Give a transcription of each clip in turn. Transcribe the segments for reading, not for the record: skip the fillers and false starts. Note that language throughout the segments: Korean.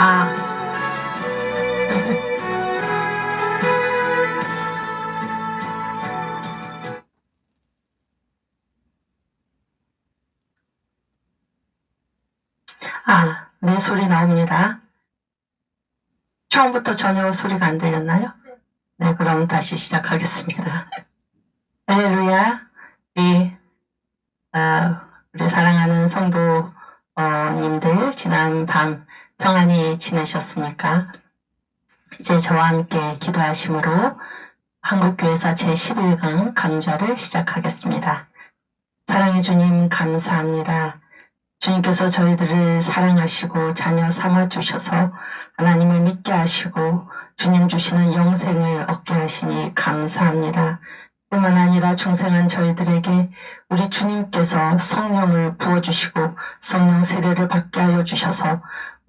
아. 내 소리 나옵니다. 처음부터 전혀 소리가 안 들렸나요? 네, 그럼 다시 시작하겠습니다. 할렐루야. 우리 사랑하는 성도님들, 지난 밤 평안히 지내셨습니까? 이제 저와 함께 기도하심으로 한국교회사 제11강 강좌를 시작하겠습니다. 사랑해 주님 감사합니다. 주님께서 저희들을 사랑하시고 자녀 삼아주셔서 하나님을 믿게 하시고 주님 주시는 영생을 얻게 하시니 감사합니다. 뿐만 아니라 중생한 저희들에게 우리 주님께서 성령을 부어주시고 성령 세례를 받게 하여 주셔서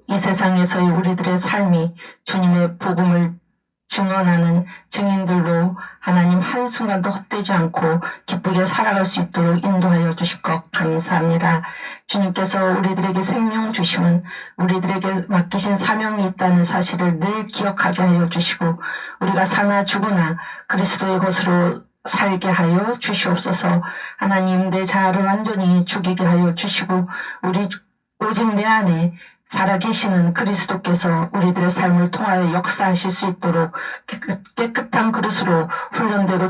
이 세상에서의 우리들의 삶이 주님의 복음을 증언하는 증인들로 하나님 한순간도 헛되지 않고 기쁘게 살아갈 수 있도록 인도하여 주실 것 감사합니다. 주님께서 우리들에게 생명 주심은 우리들에게 맡기신 사명이 있다는 사실을 늘 기억하게 하여 주시고 우리가 사나 죽으나 그리스도의 것으로 살게 하여 주시옵소서. 하나님 내 자아를 완전히 죽이게 하여 주시고 오직 내 안에 살아계시는 그리스도께서 우리들의 삶을 통하여 역사하실 수 있도록 깨끗한 그릇으로 훈련되고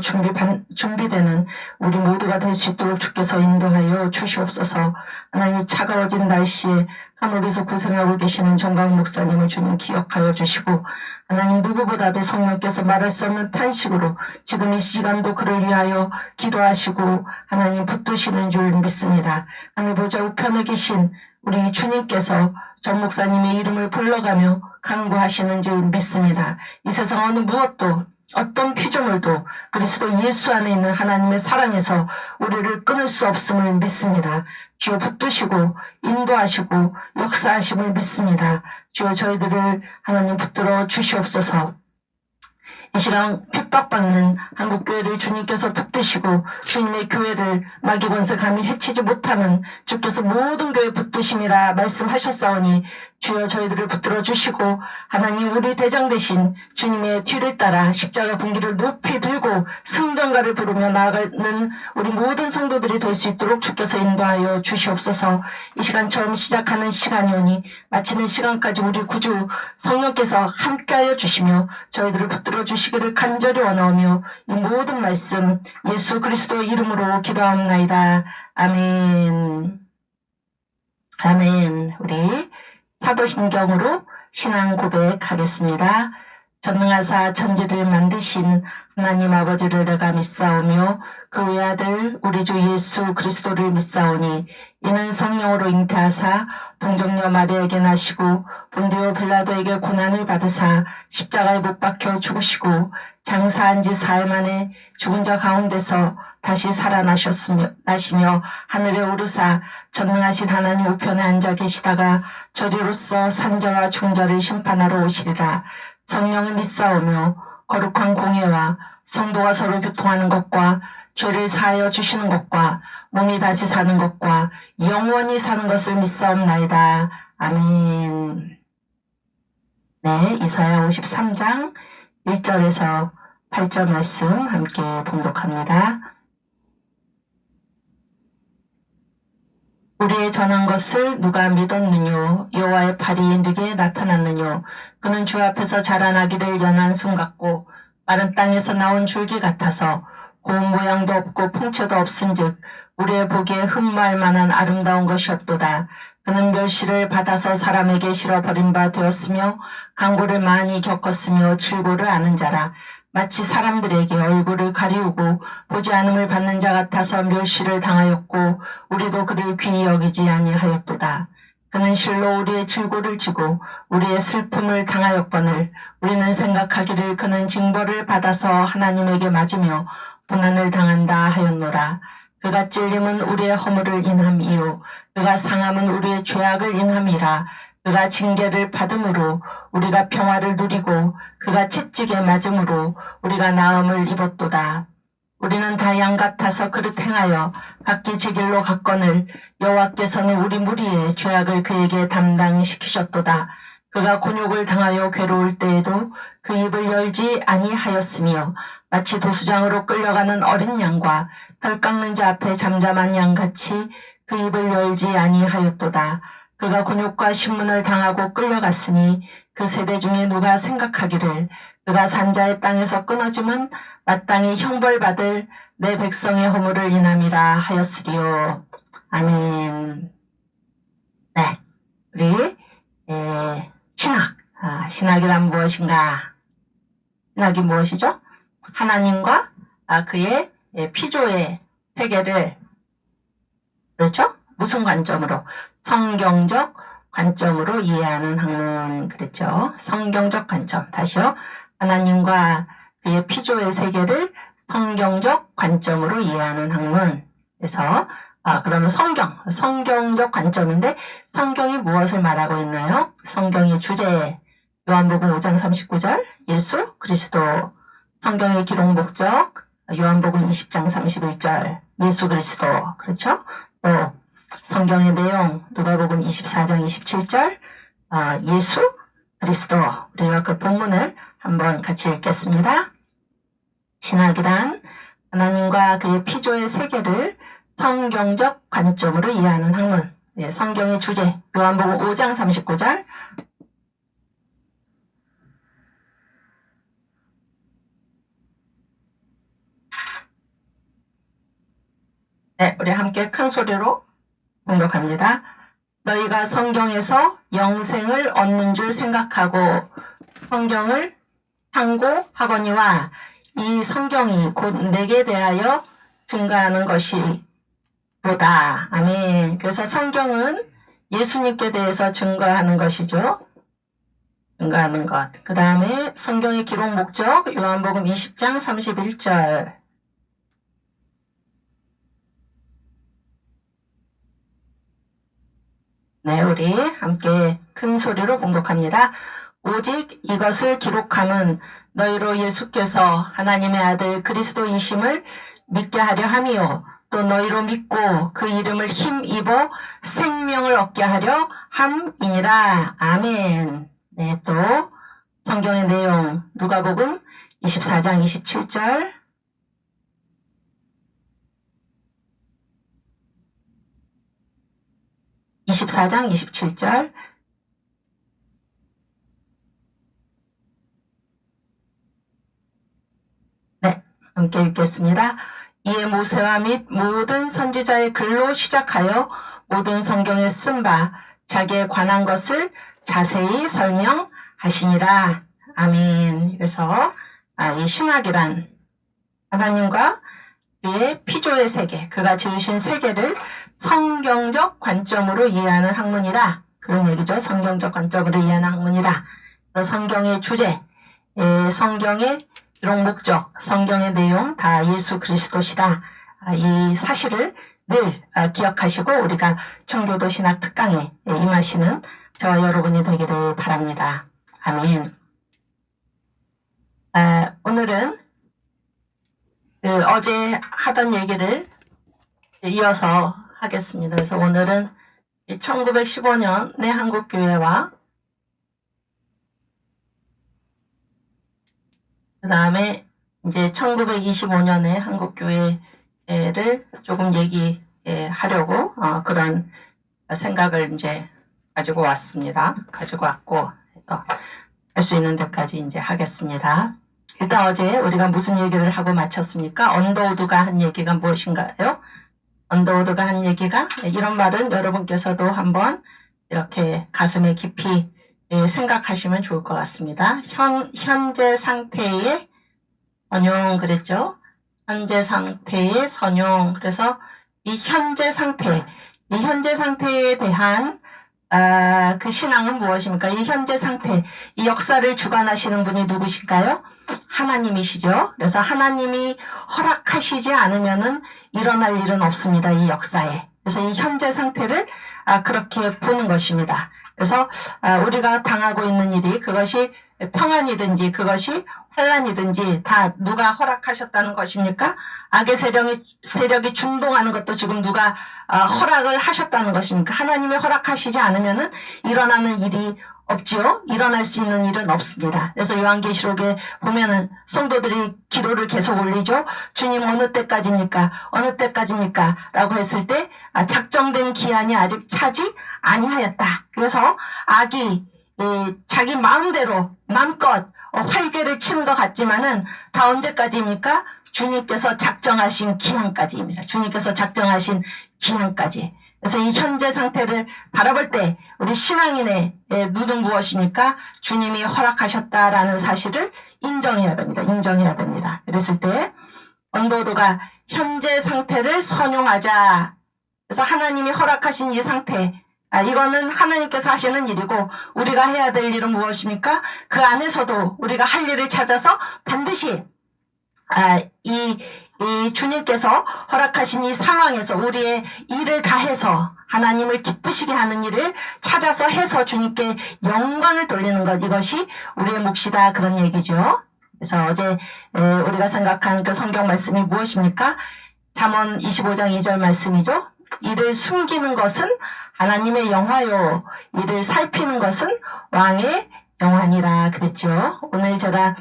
준비되는 우리 모두가 될 수 있도록 주께서 인도하여 주시옵소서. 하나님 차가워진 날씨에 감옥에서 고생하고 계시는 정강 목사님을 주님 기억하여 주시고 하나님 누구보다도 성령께서 말할 수 없는 탄식으로 지금 이 시간도 그를 위하여 기도하시고 하나님 붙드시는 줄 믿습니다. 하늘 보좌 우편에 계신 우리 주님께서 정 목사님의 이름을 불러가며 간구하시는 줄 믿습니다. 이 세상 어느 무엇도 어떤 피조물도 그리스도 예수 안에 있는 하나님의 사랑에서 우리를 끊을 수 없음을 믿습니다. 주여 붙드시고 인도하시고 역사하심을 믿습니다. 주여 저희들을 하나님 붙들어 주시옵소서. 이 시간 핍박받는 한국교회를 주님께서 붙드시고 주님의 교회를 마귀 권세 감히 해치지 못하는 주께서 모든 교회 붙드심이라 말씀하셨사오니 주여 저희들을 붙들어 주시고 하나님 우리 대장 되신 주님의 뒤를 따라 십자가 군기를 높이 들고 승전가를 부르며 나아가는 우리 모든 성도들이 될 수 있도록 주께서 인도하여 주시옵소서. 이 시간 처음 시작하는 시간이오니 마치는 시간까지 우리 구주 성령께서 함께하여 주시며 저희들을 붙들어 주시기를 간절히 원하오며 이 모든 말씀 예수 그리스도 이름으로 기도하옵나이다. 아멘. 아멘. 우리 사도신경으로 신앙 고백하겠습니다. 전능하사 천지를 만드신 하나님 아버지를 내가 믿사오며 그 외아들 우리 주 예수 그리스도를 믿사오니 이는 성령으로 잉태하사 동정녀 마리아에게 나시고 본디오 빌라도에게 고난을 받으사 십자가에 못 박혀 죽으시고 장사한 지 사흘 만에 죽은 자 가운데서 다시 살아나시며 하늘에 오르사 전능하신 하나님 우편에 앉아 계시다가 저리로서 산자와 죽은 자를 심판하러 오시리라. 성령을 믿사오며 거룩한 공예와 성도가 서로 교통하는 것과 죄를 사하여 주시는 것과 몸이 다시 사는 것과 영원히 사는 것을 믿사옵나이다. 아멘. 네, 이사야 53장 1절에서 8절 말씀 함께 봉독합니다. 우리의 전한 것을 누가 믿었느뇨? 여호와의 팔이 누구에게 나타났느뇨? 그는 주 앞에서 자라나기를 연한 순 같고 마른 땅에서 나온 줄기 같아서 고운 모양도 없고 풍채도 없은즉 우리의 보기에 흠모할 만한 아름다운 것이 없도다. 그는 멸시를 받아서 사람에게 실어 버린 바 되었으며 강고를 많이 겪었으며 질고를 아는 자라. 마치 사람들에게 얼굴을 가리우고 보지 않음을 받는 자 같아서 멸시를 당하였고 우리도 그를 귀히 여기지 아니하였도다. 그는 실로 우리의 질고를 지고 우리의 슬픔을 당하였거늘 우리는 생각하기를 그는 징벌을 받아서 하나님에게 맞으며 고난을 당한다 하였노라. 그가 찔림은 우리의 허물을 인함이요 그가 상함은 우리의 죄악을 인함이라. 그가 징계를 받음으로 우리가 평화를 누리고 그가 채찍에 맞음으로 우리가 나음을 입었도다. 우리는 다 양 같아서 그릇 행하여 각기 제 길로 갔거늘 여호와께서는 우리 무리의 죄악을 그에게 담당시키셨도다. 그가 곤욕을 당하여 괴로울 때에도 그 입을 열지 아니하였으며 마치 도수장으로 끌려가는 어린 양과 털 깎는 자 앞에 잠잠한 양같이 그 입을 열지 아니하였도다. 그가 곤욕과 신문을 당하고 끌려갔으니 그 세대 중에 누가 생각하기를 그가 산자의 땅에서 끊어짐은 마땅히 형벌받을 내 백성의 허물을 인함이라 하였으리요. 아멘. 네, 우리 신학. 신학이란 무엇인가? 신학이 무엇이죠? 하나님과 그의 피조의 세계를, 그렇죠? 무슨 관점으로? 성경적 관점으로 이해하는 학문, 그랬죠? 성경적 관점. 다시요. 하나님과 그의 피조의 세계를 성경적 관점으로 이해하는 학문. 그래서 그러면 성경적 관점인데 성경이 무엇을 말하고 있나요? 성경의 주제, 요한복음 5장 39절, 예수 그리스도. 성경의 기록 목적, 요한복음 20장 31절, 예수 그리스도. 그렇죠? 또 성경의 내용, 누가복음 24장 27절, 예수 그리스도. 우리가 그 본문을 한번 같이 읽겠습니다. 신학이란 하나님과 그의 피조의 세계를 성경적 관점으로 이해하는 학문. 성경의 주제, 요한복음 5장 39절. 네, 우리 함께 큰 소리로 공독합니다. 너희가 성경에서 영생을 얻는 줄 생각하고 성경을 탐구하거니와 이 성경이 곧 내게 대하여 증거하는 것이 보다. 아멘. 그래서 성경은 예수님께 대해서 증거하는 것이죠. 증거하는 것. 그 다음에 성경의 기록 목적, 요한복음 20장 31절. 네, 우리 함께 큰 소리로 봉독합니다. 오직 이것을 기록함은 너희로 예수께서 하나님의 아들 그리스도이심을 믿게 하려 함이요. 또 너희로 믿고 그 이름을 힘입어 생명을 얻게 하려 함이니라. 아멘. 네, 또 성경의 내용 누가복음 24장 27절. (24장 27절) 네, 함께 읽겠습니다. 이에 모세와 및 모든 선지자의 글로 시작하여 모든 성경에 쓴 바 자기에 관한 것을 자세히 설명하시니라. 아멘. 그래서 이 신학이란 하나님과 그의 피조의 세계, 그가 지으신 세계를 성경적 관점으로 이해하는 학문이다. 그런 얘기죠. 성경적 관점으로 이해하는 학문이다. 성경의 주제, 성경의 기록 목적, 성경의 내용 다 예수 그리스도시다. 이 사실을 늘 기억하시고 우리가 청교도 신학 특강에 임하시는 저와 여러분이 되기를 바랍니다. 아멘. 오늘은 어제 하던 얘기를 이어서 하겠습니다. 그래서 오늘은 1915년 내 한국교회와 그 다음에 이제 1925년에 한국교회를 조금 얘기하려고 그런 생각을 이제 가지고 왔습니다. 가지고 왔고 할 수 있는 데까지 이제 하겠습니다. 일단 어제 우리가 무슨 얘기를 하고 마쳤습니까? 언더우드가 한 얘기가 무엇인가요? 언더우드가 한 얘기가 이런 말은 여러분께서도 한번 이렇게 가슴에 깊이 생각하시면 좋을 것 같습니다. 현재 상태의 선용 그랬죠? 현재 상태의 선용. 그래서 이 현재 상태에 대한 그 신앙은 무엇입니까? 이 현재 상태, 이 역사를 주관하시는 분이 누구실까요? 하나님이시죠. 그래서 하나님이 허락하시지 않으면은 일어날 일은 없습니다. 이 역사에. 그래서 이 현재 상태를 그렇게 보는 것입니다. 그래서 우리가 당하고 있는 일이 그것이 평안이든지 그것이 환란이든지 다 누가 허락하셨다는 것입니까? 악의 세력이 준동하는 것도 지금 누가 허락을 하셨다는 것입니까? 하나님이 허락하시지 않으면은 일어나는 일이 없지요. 일어날 수 있는 일은 없습니다. 그래서 요한계시록에 보면은 성도들이 기도를 계속 올리죠. 주님 어느 때까지입니까? 어느 때까지입니까? 라고 했을 때 작정된 기한이 아직 차지 아니하였다. 그래서 악이 자기 마음대로 마음껏 활개를 치는 것 같지만은 다 언제까지입니까? 주님께서 작정하신 기한까지입니다. 주님께서 작정하신 기한까지. 그래서 이 현재 상태를 바라볼 때 우리 신앙인의 눈은 무엇입니까? 주님이 허락하셨다라는 사실을 인정해야 됩니다. 인정해야 됩니다. 그랬을 때 언더우드가 현재 상태를 선용하자. 그래서 하나님이 허락하신 이 상태, 이거는 하나님께서 하시는 일이고 우리가 해야 될 일은 무엇입니까? 그 안에서도 우리가 할 일을 찾아서 반드시 이 주님께서 허락하신 이 상황에서 우리의 일을 다해서 하나님을 기쁘시게 하는 일을 찾아서 해서 주님께 영광을 돌리는 것, 이것이 우리의 몫이다, 그런 얘기죠. 그래서 어제 우리가 생각한 그 성경 말씀이 무엇입니까? 잠언 25장 2절 말씀이죠. 이를 숨기는 것은 하나님의 영화요, 이를 살피는 것은 왕의 영화니라 그랬죠. 오늘 제가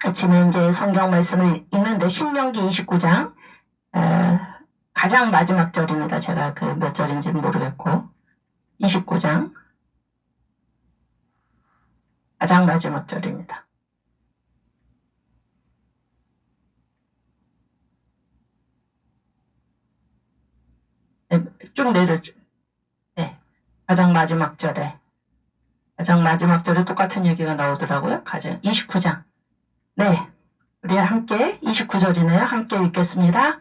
아침에 이제 성경 말씀을 읽는데 신명기 29장 가장 마지막 절입니다. 제가 그 몇 절인지는 모르겠고 29장 가장 마지막 절입니다. 네, 쭉 내려줘. 네, 가장 마지막 절에 똑같은 얘기가 나오더라고요. 가장 29장. 네, 우리 함께 29절이네요. 함께 읽겠습니다.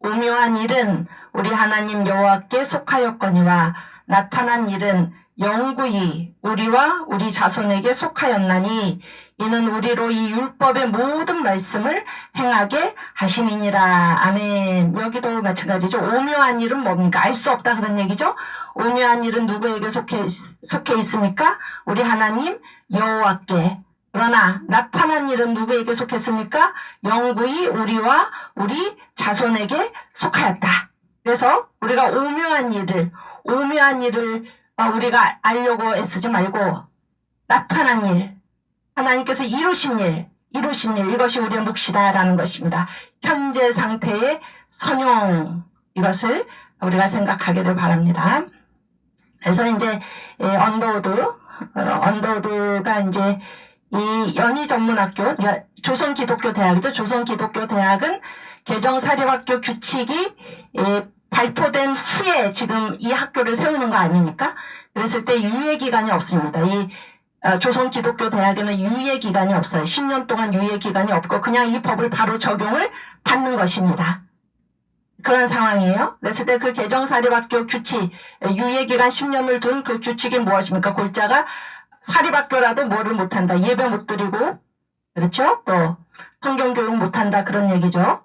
오묘한 일은 우리 하나님 여호와께 속하였거니와 나타난 일은 영구히 우리와 우리 자손에게 속하였나니 이는 우리로 이 율법의 모든 말씀을 행하게 하심이니라. 아멘. 여기도 마찬가지죠. 오묘한 일은 뭡니까? 알 수 없다, 그런 얘기죠. 오묘한 일은 누구에게 속해 있습니까? 우리 하나님 여호와께. 그러나 나타난 일은 누구에게 속했습니까? 영구히 우리와 우리 자손에게 속하였다. 그래서 우리가 오묘한 일을 우리가 알려고 애쓰지 말고 나타난 일, 하나님께서 이루신 일, 이것이 우리의 몫이다라는 것입니다. 현재 상태의 선용, 이것을 우리가 생각하기를 바랍니다. 그래서 이제 언더우드가 이제 이 연희전문학교, 조선기독교대학이죠. 조선기독교대학은 개정사립학교 규칙이 발표된 후에 지금 이 학교를 세우는 거 아닙니까? 그랬을 때 유예기간이 없습니다. 이 조선기독교대학에는 유예기간이 없어요. 10년 동안 유예기간이 없고 그냥 이 법을 바로 적용을 받는 것입니다. 그런 상황이에요. 그랬을 때 그 개정사립학교 규칙, 유예기간 10년을 둔 그 규칙이 무엇입니까? 골자가 사립학교라도 뭐를 못한다. 예배 못 드리고, 그렇죠? 또 성경교육 못한다, 그런 얘기죠.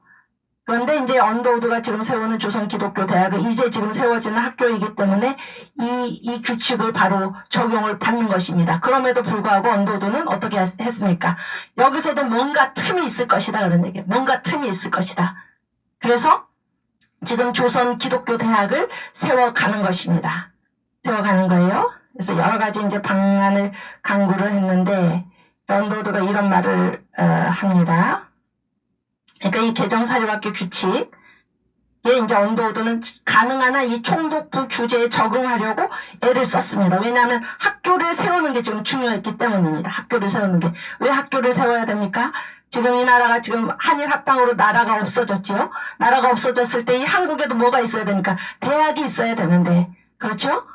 그런데 이제 언더우드가 지금 세우는 조선기독교대학은 이제 지금 세워지는 학교이기 때문에 이 규칙을 바로 적용을 받는 것입니다. 그럼에도 불구하고 언더우드는 어떻게 했습니까? 여기서도 뭔가 틈이 있을 것이다, 그런 얘기예요. 뭔가 틈이 있을 것이다. 그래서 지금 조선기독교대학을 세워가는 것입니다. 세워가는 거예요. 그래서 여러 가지 이제 방안을 강구를 했는데 언더우드가 이런 말을 합니다. 그러니까 이 개정사립학교 규칙에 이제 언더우드는 가능한 한 이 총독부 규제에 적응하려고 애를 썼습니다. 왜냐하면 학교를 세우는 게 지금 중요했기 때문입니다. 학교를 세우는 게. 왜 학교를 세워야 됩니까? 지금 이 나라가 지금 한일 합방으로 나라가 없어졌죠. 나라가 없어졌을 때 이 한국에도 뭐가 있어야 됩니까? 대학이 있어야 되는데, 그렇죠?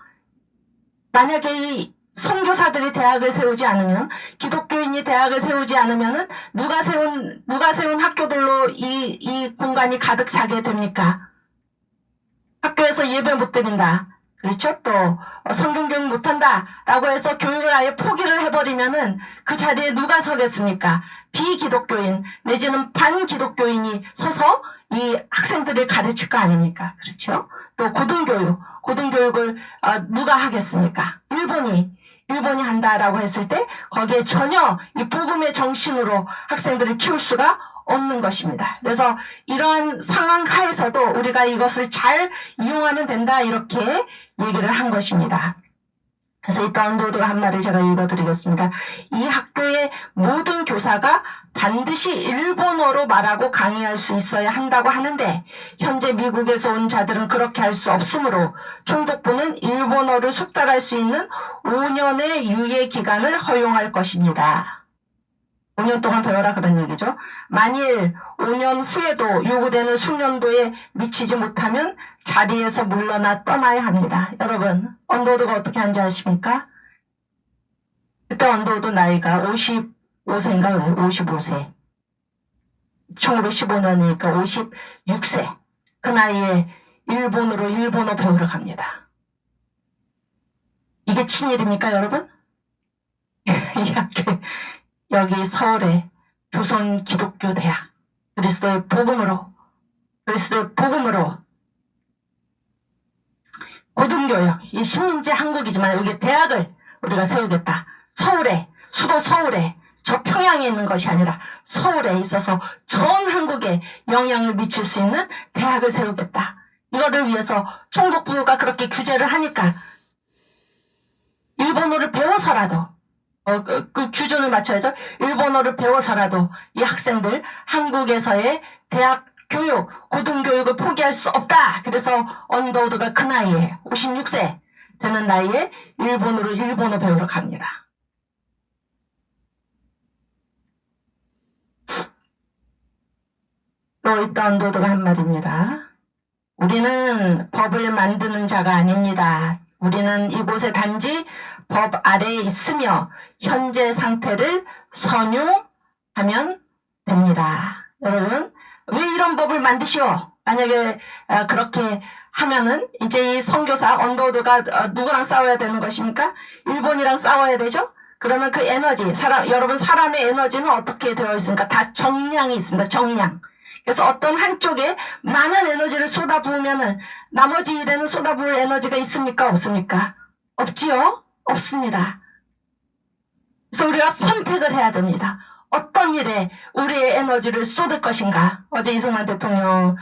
만약에 이 선교사들이 대학을 세우지 않으면, 기독교인이 대학을 세우지 않으면은 누가 세운 학교들로 이 공간이 가득 차게 됩니까? 학교에서 예배 못 드린다. 그렇죠? 또 성경교육 못한다 라고 해서 교육을 아예 포기를 해버리면은 그 자리에 누가 서겠습니까? 비기독교인 내지는 반기독교인이 서서 이 학생들을 가르칠 거 아닙니까? 그렇죠? 또 고등교육을 누가 하겠습니까? 일본이 한다라고 했을 때 거기에 전혀 이 복음의 정신으로 학생들을 키울 수가 없는 것입니다. 그래서 이러한 상황 하에서도 우리가 이것을 잘 이용하면 된다, 이렇게 얘기를 한 것입니다. 그래서 이따 언더우드가 한 말을 제가 읽어드리겠습니다. 이 학교의 모든 교사가 반드시 일본어로 말하고 강의할 수 있어야 한다고 하는데 현재 미국에서 온 자들은 그렇게 할 수 없으므로 총독부는 일본어를 숙달할 수 있는 5년의 유예 기간을 허용할 것입니다. 5년 동안 배워라 그런 얘기죠. 만일 5년 후에도 요구되는 숙련도에 미치지 못하면 자리에서 물러나 떠나야 합니다. 여러분, 언더우드가 어떻게 한지 아십니까? 그때 언더우드 나이가 55세인가 55세. 1915년이니까 56세. 그 나이에 일본으로 일본어 배우러 갑니다. 이게 친일입니까, 여러분? 이 학교 여기 서울의 조선 기독교 대학 그리스도의 복음으로 고등교육 이 식민지 한국이지만 여기 대학을 우리가 세우겠다. 서울에 수도 서울에 저 평양에 있는 것이 아니라 서울에 있어서 전 한국에 영향을 미칠 수 있는 대학을 세우겠다. 이거를 위해서 총독부가 그렇게 규제를 하니까 일본어를 배워서라도 그 기준을 맞춰야죠. 일본어를 배워서라도 이 학생들 한국에서의 대학 교육, 고등교육을 포기할 수 없다. 그래서 언더우드가 그 나이에 56세 되는 나이에 일본어 배우러 갑니다. 또 이따 언더우드가 한 말입니다. 우리는 법을 만드는 자가 아닙니다. 우리는 이곳에 단지 법 아래에 있으며 현재 상태를 선용하면 됩니다. 여러분, 왜 이런 법을 만드시오? 만약에 그렇게 하면은 이제 이 선교사 언더우드가 누구랑 싸워야 되는 것입니까? 일본이랑 싸워야 되죠? 그러면 그 에너지, 여러분 사람의 에너지는 어떻게 되어 있습니까? 다 정량이 있습니다. 정량. 그래서 어떤 한쪽에 많은 에너지를 쏟아부으면은 나머지 일에는 쏟아부을 에너지가 있습니까? 없습니까? 없지요? 없습니다. 그래서 우리가 선택을 해야 됩니다. 어떤 일에 우리의 에너지를 쏟을 것인가? 어제 이승만 대통령의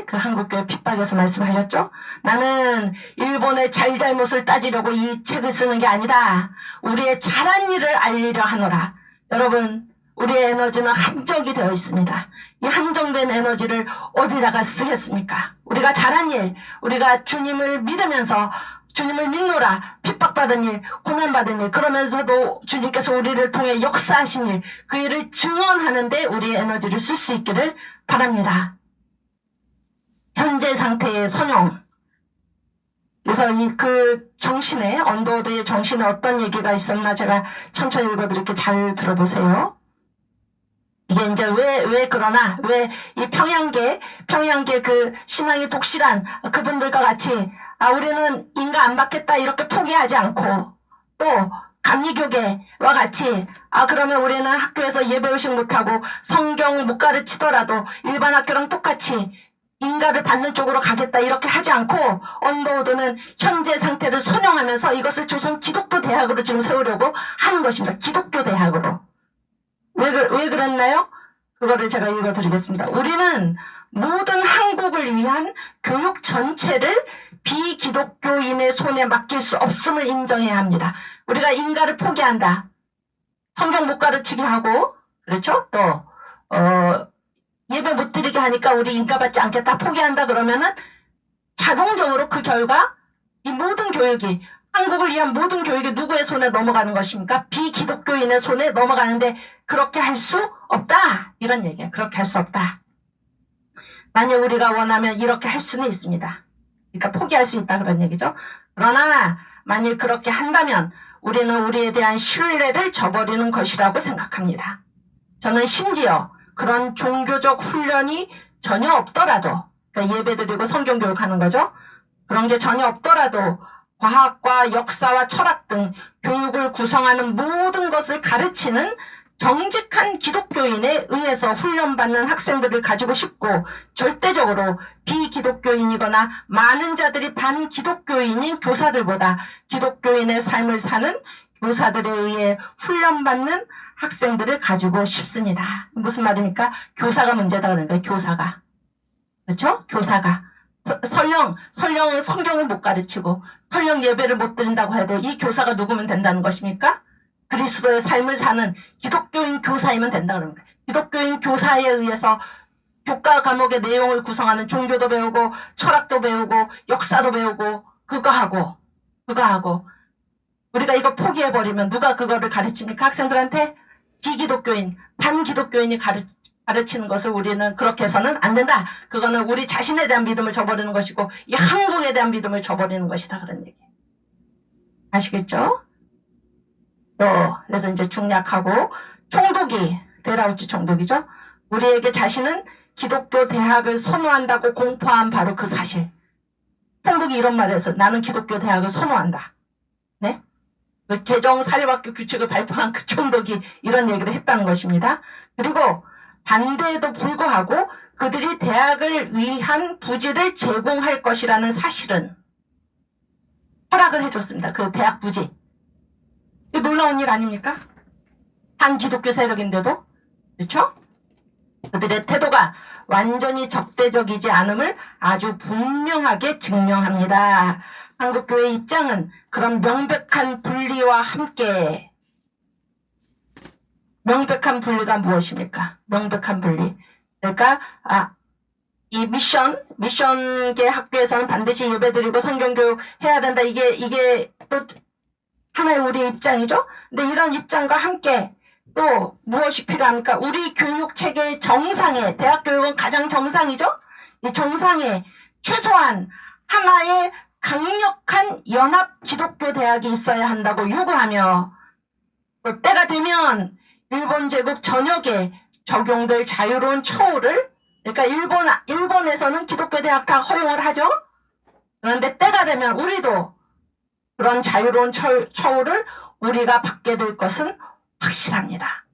그 한국교회 핍박에서 말씀하셨죠? 나는 일본의 잘잘못을 따지려고 이 책을 쓰는 게 아니다. 우리의 잘한 일을 알리려 하노라. 여러분, 우리의 에너지는 한정이 되어 있습니다. 이 한정된 에너지를 어디다가 쓰겠습니까? 우리가 잘한 일, 우리가 주님을 믿으면서 주님을 믿노라, 핍박받은 일, 고난받은 일, 그러면서도 주님께서 우리를 통해 역사하신 일, 그 일을 증언하는데 우리의 에너지를 쓸 수 있기를 바랍니다. 현재 상태의 선용. 그래서 그 정신에, 언더우드의 정신에 어떤 얘기가 있었나 제가 천천히 읽어드릴게요. 잘 들어보세요. 이게 이제 왜 그러나, 왜 이 평양계 그 신앙이 독실한 그분들과 같이, 우리는 인가 안 받겠다 이렇게 포기하지 않고, 또, 감리교계와 같이, 그러면 우리는 학교에서 예배의식 못하고 성경 못 가르치더라도 일반 학교랑 똑같이 인가를 받는 쪽으로 가겠다 이렇게 하지 않고, 언더우드는 현재 상태를 선용하면서 이것을 조선 기독교 대학으로 지금 세우려고 하는 것입니다. 기독교 대학으로. 왜 그랬나요? 그거를 제가 읽어드리겠습니다. 우리는 모든 한국을 위한 교육 전체를 비기독교인의 손에 맡길 수 없음을 인정해야 합니다. 우리가 인가를 포기한다. 성경 못 가르치게 하고, 그렇죠? 또, 예배 못 드리게 하니까 우리 인가 받지 않겠다 포기한다 그러면은 자동적으로 그 결과 이 모든 교육이 한국을 위한 모든 교육이 누구의 손에 넘어가는 것입니까? 비기독교인의 손에 넘어가는데 그렇게 할 수 없다. 이런 얘기예요. 그렇게 할 수 없다. 만약 우리가 원하면 이렇게 할 수는 있습니다. 그러니까 포기할 수 있다 그런 얘기죠. 그러나 만일 그렇게 한다면 우리는 우리에 대한 신뢰를 저버리는 것이라고 생각합니다. 저는 심지어 그런 종교적 훈련이 전혀 없더라도, 그러니까 예배드리고 성경교육하는 거죠. 그런 게 전혀 없더라도 과학과 역사와 철학 등 교육을 구성하는 모든 것을 가르치는 정직한 기독교인에 의해서 훈련받는 학생들을 가지고 싶고, 절대적으로 비기독교인이거나 많은 자들이 반기독교인인 교사들보다 기독교인의 삶을 사는 교사들에 의해 훈련받는 학생들을 가지고 싶습니다. 무슨 말입니까? 교사가 문제다 그러니까 교사가. 그렇죠? 교사가. 설령 성경을 못 가르치고 설령 예배를 못 드린다고 해도 이 교사가 누구면 된다는 것입니까? 그리스도의 삶을 사는 기독교인 교사이면 된다 그럽니까? 기독교인 교사에 의해서 교과 과목의 내용을 구성하는 종교도 배우고 철학도 배우고 역사도 배우고 그거 하고 우리가 이거 포기해버리면 누가 그거를 가르칩니까? 학생들한테 비기독교인, 반기독교인이 가르치는 것을 우리는 그렇게 해서는 안 된다. 그거는 우리 자신에 대한 믿음을 저버리는 것이고 이 한국에 대한 믿음을 저버리는 것이다. 그런 얘기. 아시겠죠? 그래서 이제 중략하고 총독이 데라우치 총독이죠. 우리에게 자신은 기독교 대학을 선호한다고 공포한 바로 그 사실. 총독이 이런 말을 해서 나는 기독교 대학을 선호한다. 네? 그 개정 사립학교 규칙을 발표한 그 총독이 이런 얘기를 했다는 것입니다. 그리고 반대에도 불구하고 그들이 대학을 위한 부지를 제공할 것이라는 사실은 허락을 해줬습니다. 그 대학 부지. 이거 놀라운 일 아닙니까? 반기독교 세력인데도. 그렇죠? 그들의 태도가 완전히 적대적이지 않음을 아주 분명하게 증명합니다. 한국교회의 입장은 그런 명백한 분리와 함께 명백한 분리가 무엇입니까? 명백한 분리. 그러니까 이 미션계 학교에서는 반드시 예배드리고 성경교육 해야 된다. 이게 또 하나의 우리의 입장이죠. 근데 이런 입장과 함께 또 무엇이 필요합니까? 우리 교육체계의 정상에, 대학교육은 가장 정상이죠? 이 정상에 최소한 하나의 강력한 연합 기독교 대학이 있어야 한다고 요구하며 또 때가 되면 일본 제국 전역에 적용될 자유로운 처우를 그러니까 일본에서는 기독교 대학 다 허용을 하죠? 그런데 때가 되면 우리도 그런 자유로운 처우를 우리가 받게 될 것은 확실합니다.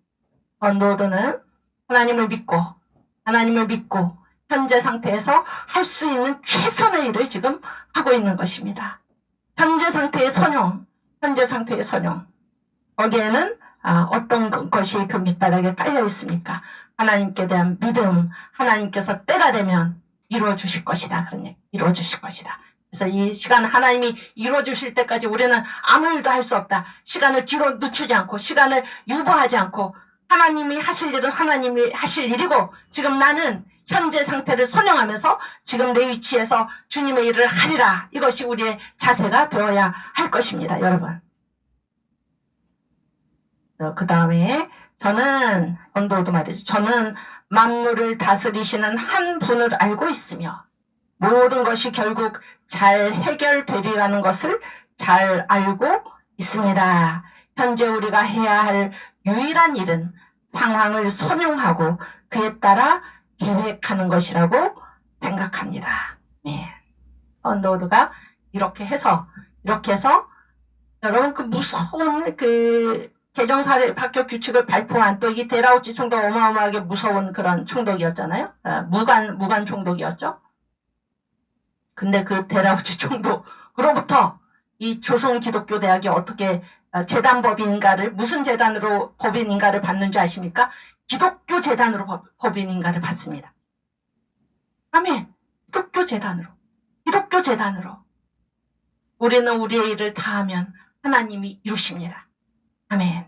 언더우드는 하나님을 믿고 현재 상태에서 할 수 있는 최선의 일을 지금 하고 있는 것입니다. 현재 상태의 선용. 거기에는 어떤 것이 그 밑바닥에 깔려 있습니까? 하나님께 대한 믿음, 하나님께서 때가 되면 이루어 주실 것이다. 그런 얘기, 이루어 주실 것이다. 그래서 이 시간 하나님이 이루어 주실 때까지 우리는 아무 일도 할 수 없다. 시간을 뒤로 늦추지 않고 시간을 유보하지 않고 하나님이 하실 일은 하나님이 하실 일이고 지금 나는 현재 상태를 선용하면서 지금 내 위치에서 주님의 일을 하리라. 이것이 우리의 자세가 되어야 할 것입니다. 여러분. 그 다음에 저는 언더우드 말이죠. 저는 만물을 다스리시는 한 분을 알고 있으며 모든 것이 결국 잘 해결되리라는 것을 잘 알고 있습니다. 현재 우리가 해야 할 유일한 일은 상황을 선용하고 그에 따라 계획하는 것이라고 생각합니다. 네. 언더우드가 이렇게 해서 여러분 그 무서운 그 개정사립학교 규칙을 발표한 또 이 데라우치 총독 어마어마하게 무서운 그런 총독이었잖아요. 무관 총독이었죠. 근데 그 데라우치 총독으로부터 이 조선 기독교 대학이 어떻게 재단 법인인가를 무슨 재단으로 법인인가를 받는지 아십니까? 기독교 재단으로 법인인가를 받습니다. 아멘. 기독교 재단으로. 우리는 우리의 일을 다하면 하나님이 이루십니다. 아멘.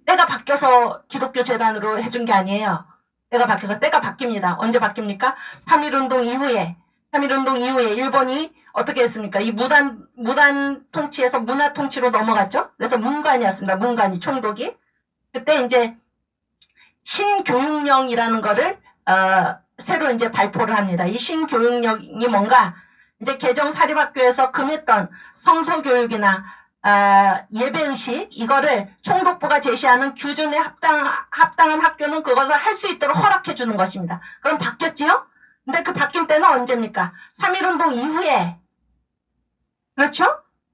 때가 바뀌어서 기독교 재단으로 해준 게 아니에요. 때가 바뀝니다. 언제 바뀝니까? 3.1운동 이후에 일본이 어떻게 했습니까? 이 무단 통치에서 문화 통치로 넘어갔죠? 그래서 문관이었습니다. 문관이 총독이. 그때 이제 신교육령이라는 거를 새로 이제 발표를 합니다. 이 신교육령이 뭔가 이제 개정 사립학교에서 금했던 성서교육이나 예배의식 이거를 총독부가 제시하는 규준에 합당한 학교는 그것을 할 수 있도록 허락해 주는 것입니다. 그럼 바뀌었지요? 근데 그 바뀐 때는 언제입니까? 3.1운동 이후에. 그렇죠?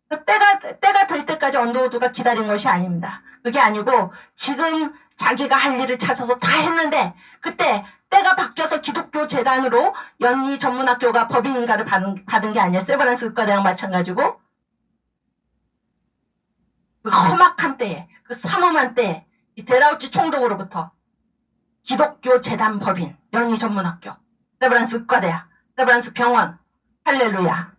때가 될 때까지 언더우드가 기다린 것이 아닙니다. 그게 아니고 지금 자기가 할 일을 찾아서 다 했는데 그때 때가 바뀌어서 기독교 재단으로 연희 전문학교가 법인인가를 받은 게 아니에요. 세브란스 의과대학 마찬가지고 그 험악한 때에 그 삼엄한 때에 이 데라우치 총독으로부터 기독교 재단 법인 연희 전문학교 세브란스 의과대학 세브란스 병원, 할렐루야.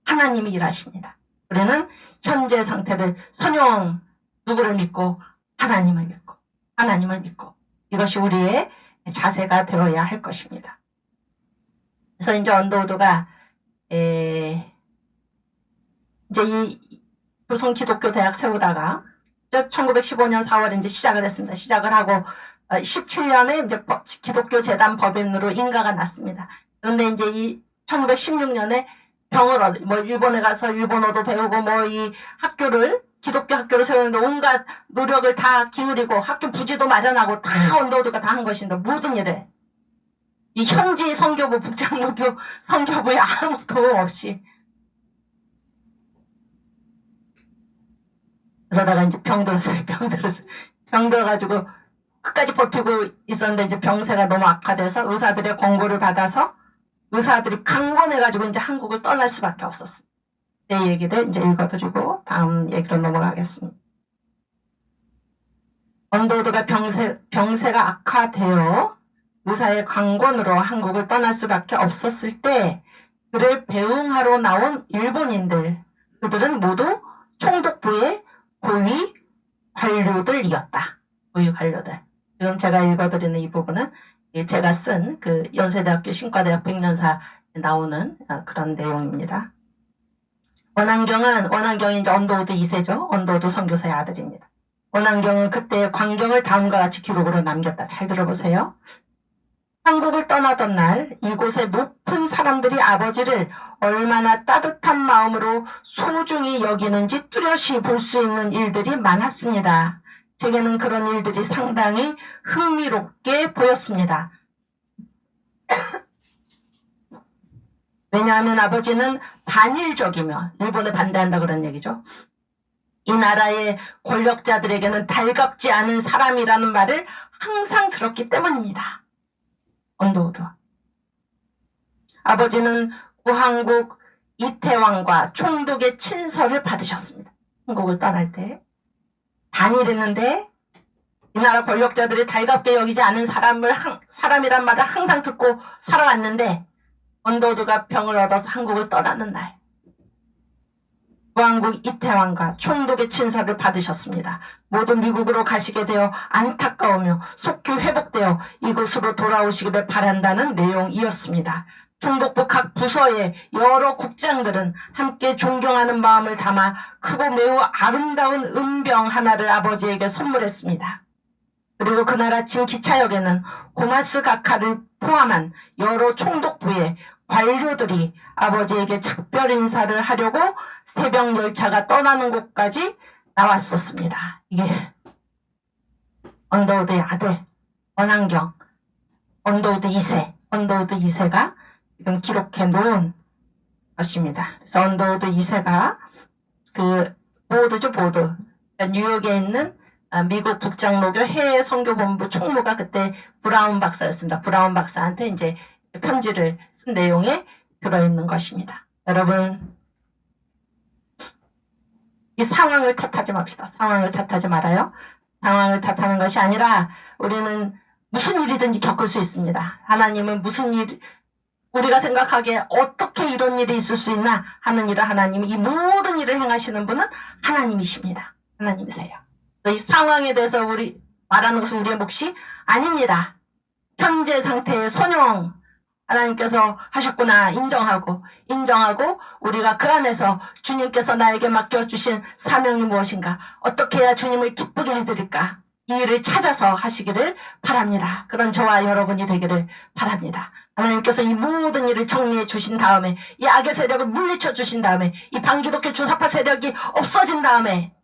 하나님이 일하십니다. 우리는 현재 상태를 선용, 누구를 믿고? 하나님을 믿고, 하나님을 믿고. 이것이 우리의 자세가 되어야 할 것입니다. 그래서 이제 언더우드가 이제 이 조선 기독교 대학 세우다가 1915년 4월에 이제 시작을 했습니다. 시작을 하고 17년에 이제 기독교 재단 법인으로 인가가 났습니다. 그런데 이제 이 1916년에 병을 뭐 일본에 가서 일본어도 배우고 뭐 이 학교를 기독교 학교를 세우는데 온갖 노력을 다 기울이고 학교 부지도 마련하고 다 언더우드가 다 한 것인데 모든 일에 이 현지 선교부 북장로교 선교부에 아무 도움 없이 그러다가 이제 병 들어가지고 끝까지 버티고 있었는데 이제 병세가 너무 악화돼서 의사들의 권고를 받아서 의사들이 강권해가지고 이제 한국을 떠날 수밖에 없었습니다. 내 얘기를 이제 읽어드리고 다음 얘기로 넘어가겠습니다. 언더우드가 병세가 악화되어 의사의 강권으로 한국을 떠날 수밖에 없었을 때 그를 배웅하러 나온 일본인들, 그들은 모두 총독부의 고위 관료들이었다. 고위 관료들. 지금 제가 읽어드리는 이 부분은 제가 쓴 그 연세대학교 신과대학 100년사에 나오는 그런 내용입니다. 원한경이 이제 언더우드 2세죠. 언더우드 선교사의 아들입니다. 원한경은 그때의 광경을 다음과 같이 기록으로 남겼다. 잘 들어보세요. 한국을 떠나던 날 이곳의 높은 사람들이 아버지를 얼마나 따뜻한 마음으로 소중히 여기는지 뚜렷이 볼 수 있는 일들이 많았습니다. 제게는 그런 일들이 상당히 흥미롭게 보였습니다. 왜냐하면 아버지는 반일적이며 일본에 반대한다 그런 얘기죠. 이 나라의 권력자들에게는 달갑지 않은 사람이라는 말을 항상 들었기 때문입니다. 언더우드. 아버지는 구한국 이태왕과 총독의 친서를 받으셨습니다. 한국을 떠날 때. 반일했는데 이 나라 권력자들이 달갑게 여기지 않은 사람이란 말을 항상 듣고 살아왔는데 언더우드가 병을 얻어서 한국을 떠나는 날 구한국 이태왕과 총독의 친서를 받으셨습니다. 모두 미국으로 가시게 되어 안타까우며 속히 회복되어 이곳으로 돌아오시기를 바란다는 내용이었습니다. 총독부 각 부서의 여러 국장들은 함께 존경하는 마음을 담아 크고 매우 아름다운 은병 하나를 아버지에게 선물했습니다. 그리고 그날 아침 기차역에는 고마스 가카를 포함한 여러 총독부의 관료들이 아버지에게 작별 인사를 하려고 새벽 열차가 떠나는 곳까지 나왔었습니다. 이게 언더우드의 아들 원한경, 언더우드 2세가 지금 기록해 놓은 것입니다. 그래서 언더우드 2세가 그 보드죠, 보드. 뉴욕에 있는 미국 북장로교 해외 선교본부 총무가 그때 브라운 박사였습니다. 브라운 박사한테 이제 편지를 쓴 내용에 들어있는 것입니다. 여러분, 이 상황을 탓하지 맙시다. 상황을 탓하지 말아요. 상황을 탓하는 것이 아니라 우리는 무슨 일이든지 겪을 수 있습니다. 하나님은 무슨 일, 우리가 생각하기에 어떻게 이런 일이 있을 수 있나 하는 일을 하나님이 이 모든 일을 행하시는 분은 하나님이십니다. 하나님이세요. 이 상황에 대해서 우리 말하는 것은 우리의 몫이 아닙니다. 현재 상태의 선용 하나님께서 하셨구나 인정하고 우리가 그 안에서 주님께서 나에게 맡겨주신 사명이 무엇인가, 어떻게 해야 주님을 기쁘게 해드릴까, 이 일을 찾아서 하시기를 바랍니다. 그런 저와 여러분이 되기를 바랍니다. 하나님께서 이 모든 일을 정리해 주신 다음에, 이 악의 세력을 물리쳐 주신 다음에, 이 반기독교 주사파 세력이 없어진 다음에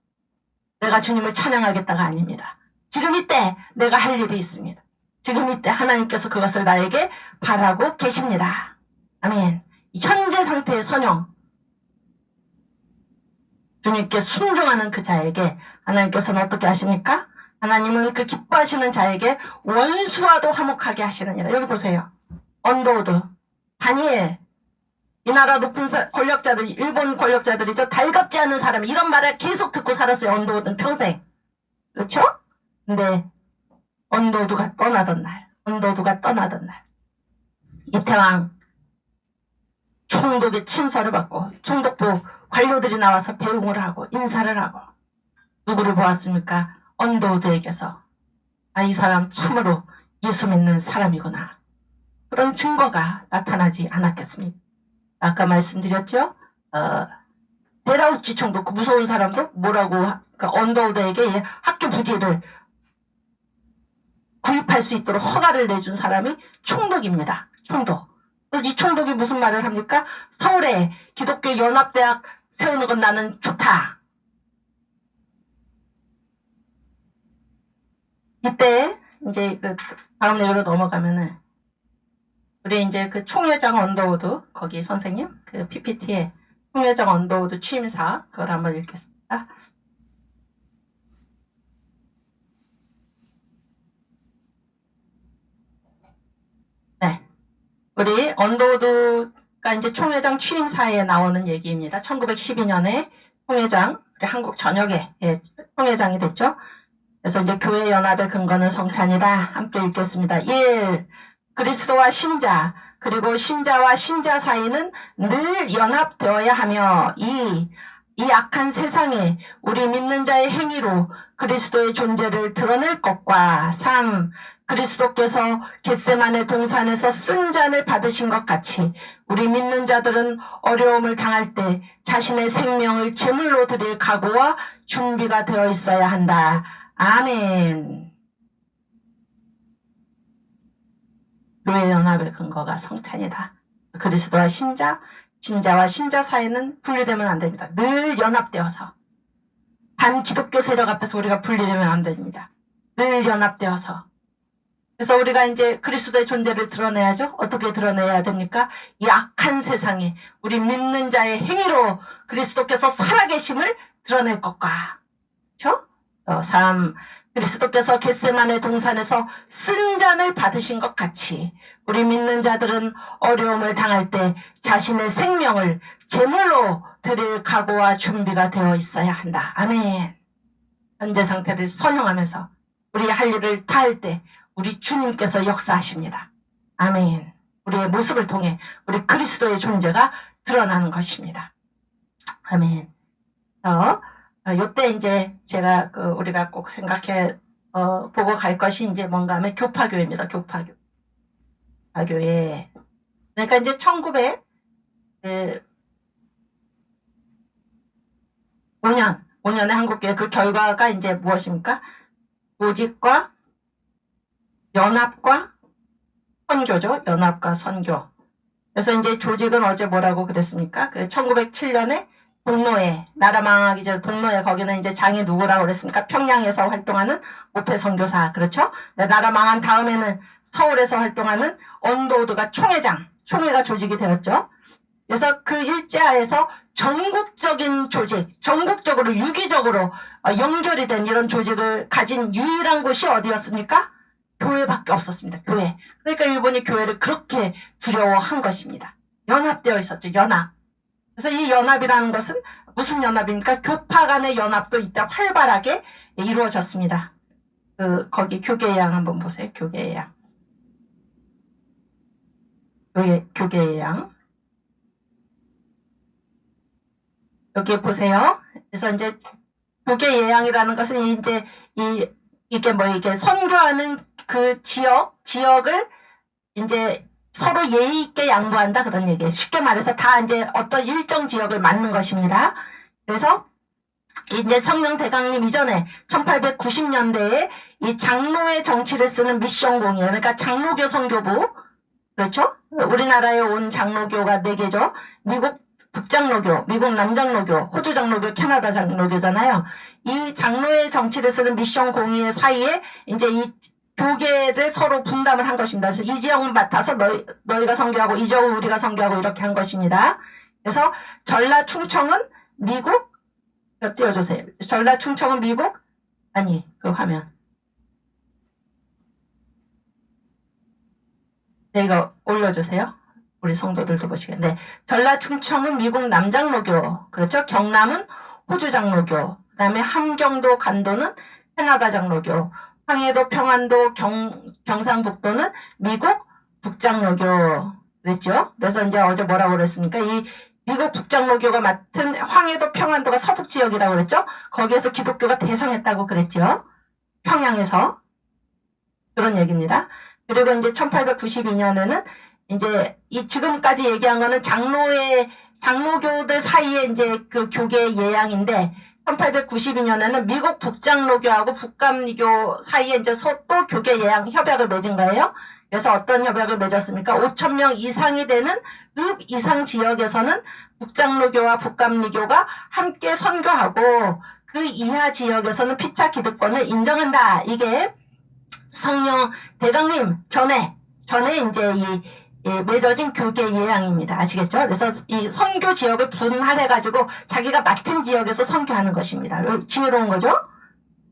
내가 주님을 찬양하겠다가 아닙니다. 지금 이때 내가 할 일이 있습니다. 지금 이때 하나님께서 그것을 나에게 바라고 계십니다. 아멘. 현재 상태의 선용, 주님께 순종하는 그 자에게 하나님께서는 어떻게 하십니까? 하나님은 그 기뻐하시는 자에게 원수와도 화목하게 하시느니라. 여기 보세요. 언더우드, 다니엘, 이 나라 높은 권력자들, 일본 권력자들이죠. 달갑지 않은 사람, 이런 말을 계속 듣고 살았어요. 언더우드는 평생. 그렇죠? 근데 언더우드가 떠나던 날, 이태왕 총독의 친서를 받고 총독부 관료들이 나와서 배웅을 하고 인사를 하고 누구를 보았습니까? 언더우드에게서 이 사람 참으로 예수 믿는 사람이구나. 그런 증거가 나타나지 않았겠습니까? 아까 말씀드렸죠? 데라우치 총독, 그 무서운 사람도 뭐라고, 그러니까 언더우드에게 학교 부지를 구입할 수 있도록 허가를 내준 사람이 총독입니다. 총독. 이 총독이 무슨 말을 합니까? 서울에 기독교 연합대학 세우는 건 나는 좋다. 이때 이제 그 다음 내용으로 넘어가면은 우리 이제 그 총회장 언더우드 거기 선생님 그 PPT에 총회장 언더우드 취임사 그걸 한번 읽겠습니다. 네, 우리 언더우드가 이제 총회장 취임사에 나오는 얘기입니다. 1912년에 총회장 우리 한국 전역에 총회장이 됐죠. 그래서 이제 교회 연합의 근거는 성찬이다. 함께 읽겠습니다. 1. 그리스도와 신자 그리고 신자와 신자 사이는 늘 연합되어야 하며 2. 이 악한 세상에 우리 믿는 자의 행위로 그리스도의 존재를 드러낼 것과 3. 그리스도께서 겟세마네 동산에서 쓴 잔을 받으신 것 같이 우리 믿는 자들은 어려움을 당할 때 자신의 생명을 제물로 드릴 각오와 준비가 되어 있어야 한다. 아멘. 교회 연합의 근거가 성찬이다. 그리스도와 신자, 신자와 신자 사이는 분리되면 안 됩니다. 늘 연합되어서. 반기독교 세력 앞에서 우리가 분리되면 안 됩니다. 늘 연합되어서. 그래서 우리가 이제 그리스도의 존재를 드러내야죠. 어떻게 드러내야 됩니까? 이 악한 세상에 우리 믿는 자의 행위로 그리스도께서 살아계심을 드러낼 것과. 그렇죠? 3. 그리스도께서 겟세마네 동산에서 쓴 잔을 받으신 것 같이 우리 믿는 자들은 어려움을 당할 때 자신의 생명을 제물로 드릴 각오와 준비가 되어 있어야 한다. 아멘. 현재 상태를 선용하면서 우리 할 일을 다할 때 우리 주님께서 역사하십니다. 아멘. 우리의 모습을 통해 우리 그리스도의 존재가 드러나는 것입니다. 아멘. 요때 이제 제가 우리가 꼭 생각해 보고 갈 것이 이제 뭔가 하면 교파교입니다. 교파교. 교회. 그러니까 이제 1905년에 한국교회 그 결과가 이제 무엇입니까? 조직과 연합과 선교죠. 연합과 선교. 그래서 이제 조직은 어제 뭐라고 그랬습니까? 그 1907년에 동로회, 나라 망하기 전 동로회, 거기는 이제 장이 누구라고 그랬습니까? 평양에서 활동하는 모패 선교사, 그렇죠? 나라 망한 다음에는 서울에서 활동하는 언더우드가 총회가 조직이 되었죠. 그래서 그 일제하에서 전국적인 조직, 전국적으로 유기적으로 연결이 된 이런 조직을 가진 유일한 곳이 어디였습니까? 교회밖에 없었습니다. 교회. 그러니까 일본이 교회를 그렇게 두려워한 것입니다. 연합되어 있었죠. 연합. 그래서 이 연합이라는 것은 무슨 연합입니까? 교파 간의 연합도 이때 활발하게 이루어졌습니다. 거기 교계예양 한번 보세요. 교계예양. 교계예양. 여기 보세요. 그래서 이제 교계예양이라는 것은 이제 이게 이게 선교하는 그 지역을 이제 서로 예의 있게 양보한다 그런 얘기예요. 쉽게 말해서 다 이제 어떤 일정 지역을 맡는 것입니다. 그래서 이제 성령 대강림 이전에 1890년대에 이 장로의 정치를 쓰는 미션공이에요. 그러니까 장로교 선교부, 그렇죠? 우리나라에 온 장로교가 4개죠. 미국 북장로교, 미국 남장로교, 호주 장로교, 캐나다 장로교잖아요. 이 장로의 정치를 쓰는 미션 공의회 사이에 이제 이 교계를 서로 분담을 한 것입니다. 그래서 이 지역은 맡아서 너희가 선교하고 이 지역은 우리가 선교하고 이렇게 한 것입니다. 그래서 전라 충청은 미국, 띄워주세요. 전라 충청은 미국, 아니 그 화면. 네, 이거 올려주세요. 우리 성도들도 보시게. 네. 전라 충청은 미국 남장로교, 그렇죠? 경남은 호주 장로교, 그 다음에 함경도 간도는 캐나다 장로교, 황해도 평안도 경상북도는 미국 북장로교. 그랬죠? 그래서 이제 어제 뭐라고 그랬습니까? 이 미국 북장로교가 맡은 황해도 평안도가 서북 지역이라고 그랬죠? 거기에서 기독교가 대성했다고 그랬죠? 평양에서. 그런 얘기입니다. 그리고 이제 1892년에는 이제 이 지금까지 얘기한 거는 장로교들 사이에 이제 그 교계 예양인데 1892년에는 미국 북장로교하고 북감리교 사이에 이제 또 교계 예양 협약을 맺은 거예요. 그래서 어떤 협약을 맺었습니까? 5,000명 이상이 되는 읍 이상 지역에서는 북장로교와 북감리교가 함께 선교하고 그 이하 지역에서는 피차 기득권을 인정한다. 이게 성령 대강림 전에 이제 이 맺어진 교계 예양입니다. 아시겠죠? 그래서 이 선교 지역을 분할해가지고 자기가 맡은 지역에서 선교하는 것입니다. 지혜로운 거죠?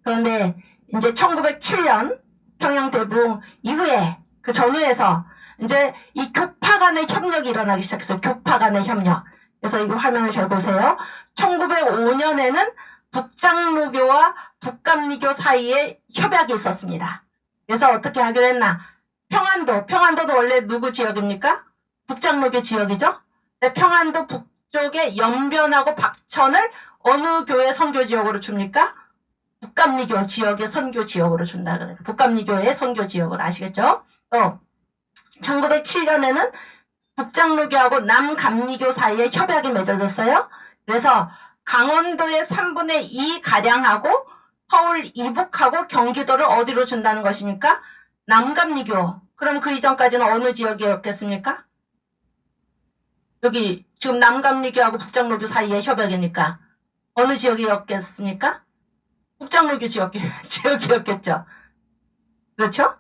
그런데 이제 1907년 평양 대붕 이후에 그 전후에서 이제 이 교파 간의 협력이 일어나기 시작했어요. 교파 간의 협력. 그래서 이 화면을 잘 보세요. 1905년에는 북장로교와 북감리교 사이에 협약이 있었습니다. 그래서 어떻게 하기로 했나? 평안도도 원래 누구 지역입니까? 북장로교 지역이죠? 근데 평안도 북쪽에 연변하고 박천을 어느 교회 선교 지역으로 줍니까? 북감리교 지역의 선교 지역으로 준다. 그러니까 북감리교의 선교 지역으로 아시겠죠? 또 1907년에는 북장로교하고 남감리교 사이에 협약이 맺어졌어요. 그래서 강원도의 3분의 2 가량하고 서울 이북하고 경기도를 어디로 준다는 것입니까? 남감리교. 그럼 그 이전까지는 어느 지역이었겠습니까? 여기 지금 남감리교하고 북장로교 사이의 협약이니까 어느 지역이었겠습니까? 북장로교 지역이었겠죠. 그렇죠?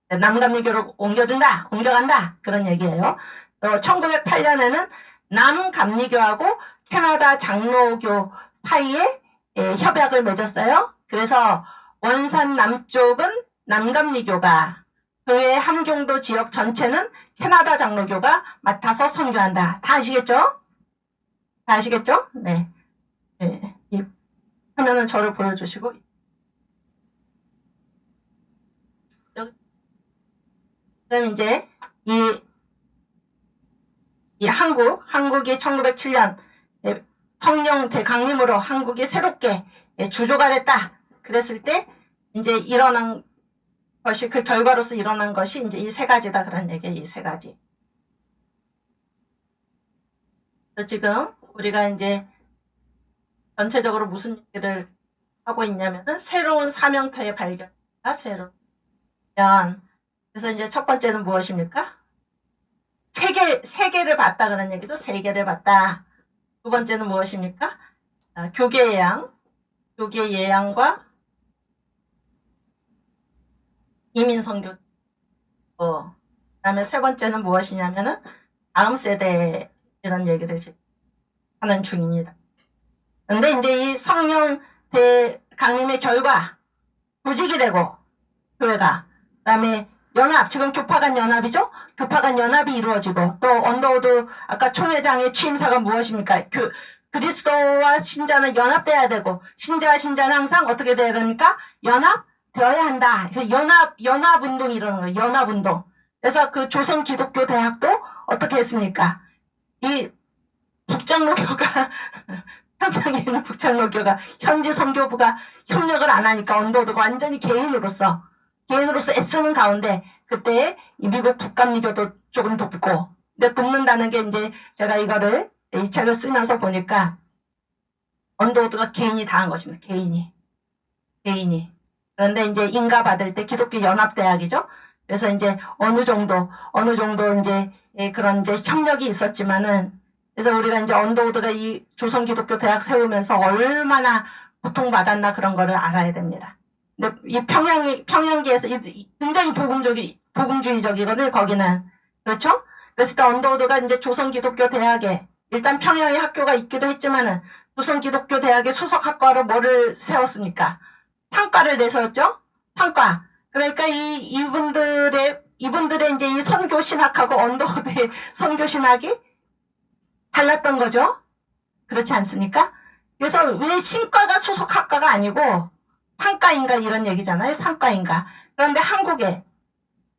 남감리교로 옮겨간다. 그런 얘기예요. 1908년에는 남감리교하고 캐나다 장로교 사이에 협약을 맺었어요. 그래서 원산 남쪽은 남감리교가 그 외에 함경도 지역 전체는 캐나다 장로교가 맡아서 선교한다. 다 아시겠죠? 네. 네. 이 화면은 저를 보여주시고 그럼 이제 이 한국이 1907년 성령 대강림으로 한국이 새롭게 주조가 됐다. 그랬을 때 이제 일어난 것이 그 결과로서 일어난 것이 이제 이 세 가지다 그런 얘기예요. 이 세 가지. 그래서 지금 우리가 이제 전체적으로 무슨 얘기를 하고 있냐면은 새로운 사명터의 발견입니다. 새로운. 그래서 이제 첫 번째는 무엇입니까? 세계를 봤다 그런 얘기죠. 세계를 봤다. 두 번째는 무엇입니까? 교계 예양과 이민 선교. 그 다음에 세 번째는 무엇이냐면은 다음 세대 이런 얘기를 지금 하는 중입니다. 근데 이제 이 성령 대강림의 결과 조직이 되고 교회가 그다음에 연합, 지금 교파간 연합이죠? 교파간 연합이 이루어지고 또 언더우드 아까 총회장의 취임사가 무엇입니까? 그리스도와 신자는 연합돼야 되고 신자와 신자는 항상 어떻게 돼야 됩니까? 연합되어야 한다. 연합운동이 이러는 거예요. 연합운동. 그래서 그 조선 기독교 대학도 어떻게 했습니까? 이 북장로교가 평양에 있는 북장로교가 현지 선교부가 협력을 안 하니까 언더우드가 완전히 개인으로서 애쓰는 가운데 그때 이 미국 북감리교도 조금 돕고 근데 돕는다는 게 이제 제가 이거를 이 책을 쓰면서 보니까 언더우드가 개인이 다 한 것입니다. 개인이. 그런데 이제 인가 받을 때 기독교 연합대학이죠. 그래서 이제 어느 정도 이제 그런 이제 협력이 있었지만은 그래서 우리가 이제 언더우드가 이 조선 기독교 대학 세우면서 얼마나 고통받았나 그런 거를 알아야 됩니다. 근데 이 평양기에서 굉장히 복음주의적이거든요, 거기는. 그렇죠? 그래서 또 언더우드가 이제 조선 기독교 대학에, 일단 평양에 학교가 있기도 했지만은, 조선 기독교 대학의 수석학과로 뭐를 세웠습니까? 상과를 내세웠죠? 상과. 그러니까 이분들의 이제 이 선교신학하고 언더우드의 선교신학이 달랐던 거죠? 그렇지 않습니까? 그래서 왜 신과가 수석학과가 아니고, 상과인가 이런 얘기잖아요. 상과인가. 그런데 한국에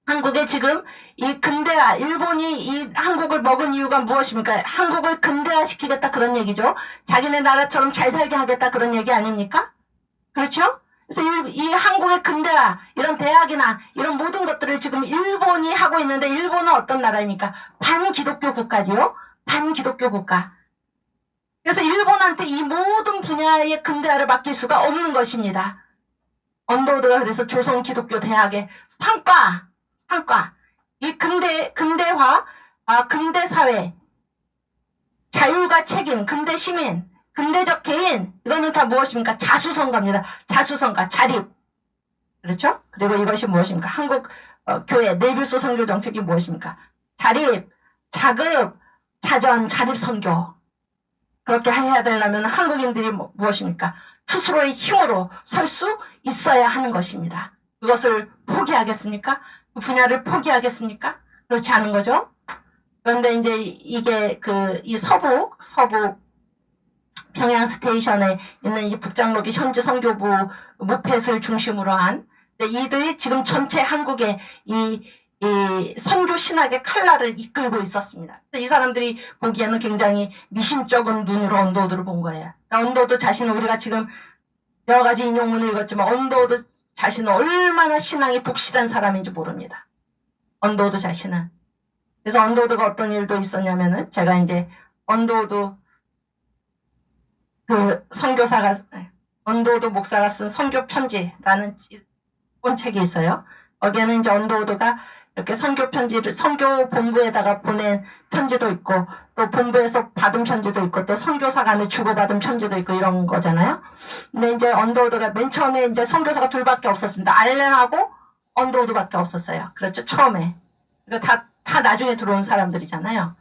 한국에 지금 이 근대화, 일본이 이 한국을 먹은 이유가 무엇입니까? 한국을 근대화 시키겠다 그런 얘기죠. 자기네 나라처럼 잘 살게 하겠다 그런 얘기 아닙니까? 그렇죠? 그래서 이 한국의 근대화, 이런 대학이나 이런 모든 것들을 지금 일본이 하고 있는데 일본은 어떤 나라입니까? 반기독교 국가지요? 반기독교 국가. 그래서 일본한테 이 모든 분야의 근대화를 맡길 수가 없는 것입니다. 언더우드가 그래서 조선 기독교 대학의 상과, 이 근대화, 근대 사회, 자율과 책임, 근대 시민, 근대적 개인, 이거는 다 무엇입니까? 자수성가입니다. 자수성가, 자립. 그렇죠? 그리고 이것이 무엇입니까? 한국 교회 내빌소 선교 정책이 무엇입니까? 자립, 자급, 자전, 자립 선교. 그렇게 해야 되려면 한국인들이 무엇입니까? 스스로의 힘으로 설 수 있어야 하는 것입니다. 그것을 포기하겠습니까? 그 분야를 포기하겠습니까? 그렇지 않은 거죠. 그런데 이제 이게 이 서북 평양 스테이션에 있는 이 북장로기 현지 선교부 무펫을 중심으로 한 이들이 지금 전체 한국의 이 선교 신학의 칼날을 이끌고 있었습니다. 이 사람들이 보기에는 굉장히 미심쩍은 눈으로 언더우드를 본 거예요. 언더우드 자신은 우리가 지금 여러 가지 인용문을 읽었지만 언더우드 자신은 얼마나 신앙이 독실한 사람인지 모릅니다. 언더우드 자신은. 그래서 언더우드가 어떤 일도 있었냐면은 제가 이제 언더우드 언더우드 목사가 쓴 선교 편지라는 책이 있어요. 거기에는 이제 언더우드가 이렇게 선교 편지를 선교 본부에다가 보낸 편지도 있고 또 본부에서 받은 편지도 있고 또 선교사 간에 주고받은 편지도 있고 이런 거잖아요. 근데 이제 언더우드가 맨 처음에 이제 선교사가 둘밖에 없었습니다. 알렌하고 언더우드밖에 없었어요. 그렇죠. 처음에. 그러니까 다 나중에 들어온 사람들이잖아요.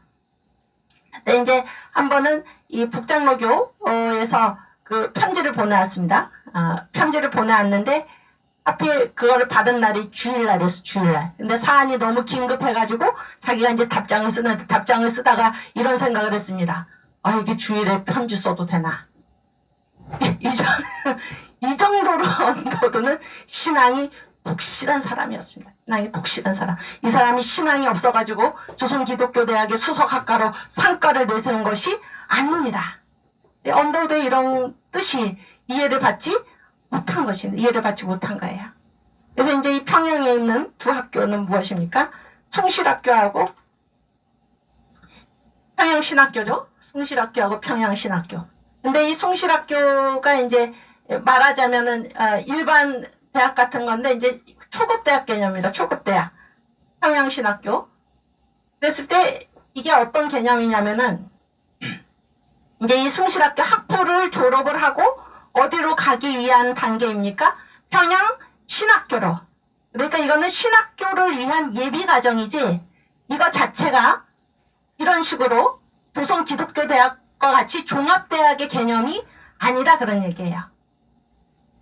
근데 이제 한 번은 이 북장로교에서 그 편지를 보내왔습니다. 편지를 보내왔는데 하필 그거를 받은 날이 주일날이었어, 주일날. 근데 사안이 너무 긴급해가지고 자기가 이제 답장을 쓰는데 답장을 쓰다가 이런 생각을 했습니다. 이게 주일에 편지 써도 되나? 이 정도로 언더우드는 신앙이 독실한 사람이었습니다. 신앙이 독실한 사람. 이 사람이 신앙이 없어가지고 조선기독교대학의 수석학과로 상과를 내세운 것이 아닙니다. 언더우드의 이런 뜻이 이해를 받지 못한 것입니다. 이해를 받지 못한 거예요. 그래서 이제 이 평양에 있는 두 학교는 무엇입니까? 숭실학교하고 평양신학교죠. 숭실학교하고 평양신학교. 근데 이 숭실학교가 이제 말하자면은 일반 대학 같은 건데 이제 초급대학 개념입니다. 초급대학. 평양신학교. 그랬을 때 이게 어떤 개념이냐면은 이제 이 숭실학교 학부를 졸업을 하고 어디로 가기 위한 단계입니까? 평양 신학교로. 그러니까 이거는 신학교를 위한 예비 과정이지 이거 자체가 이런 식으로 조선 기독교대학과 같이 종합대학의 개념이 아니다 그런 얘기예요.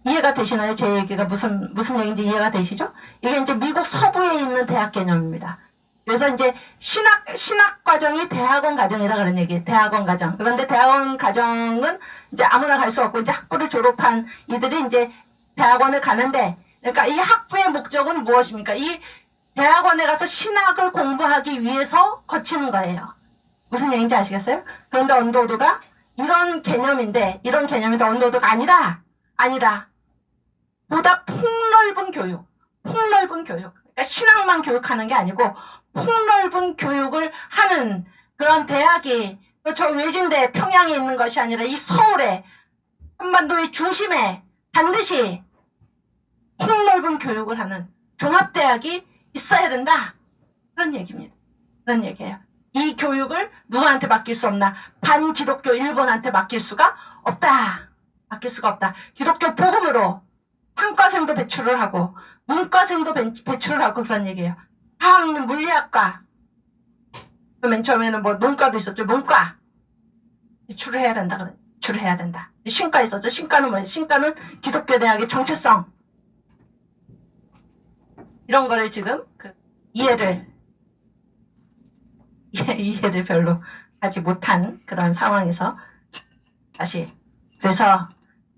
이해가 되시나요? 제 얘기가 무슨 얘기인지 이해가 되시죠? 이게 이제 미국 서부에 있는 대학 개념입니다. 그래서 이제 신학 과정이 대학원 과정이다 그런 얘기예요. 대학원 과정. 그런데 대학원 과정은 이제 아무나 갈 수 없고 이제 학부를 졸업한 이들이 이제 대학원을 가는데 그러니까 이 학부의 목적은 무엇입니까? 이 대학원에 가서 신학을 공부하기 위해서 거치는 거예요. 무슨 얘기인지 아시겠어요? 그런데 언더우드가 이런 개념인데 언더우드가 아니다. 보다 폭넓은 교육. 그러니까 신학만 교육하는 게 아니고 폭넓은 교육을 하는 그런 대학이 저 외진대 평양에 있는 것이 아니라 이 서울에 한반도의 중심에 반드시 폭넓은 교육을 하는 종합대학이 있어야 된다. 그런 얘기입니다. 그런 얘기예요. 이 교육을 누구한테 맡길 수 없나? 반기독교 일본한테 맡길 수가 없다. 기독교 복음으로 상과생도 배출을 하고 문과생도 배출을 하고 그런 얘기예요. 화학 물리학과 맨 처음에는 뭐 논과도 있었죠. 논과 배출을 해야 된다. 신과 있었죠. 신과는 뭐예요? 신과는 기독교 대학의 정체성 이런 거를 지금 이해를 별로 하지 못한 그런 상황에서 다시 그래서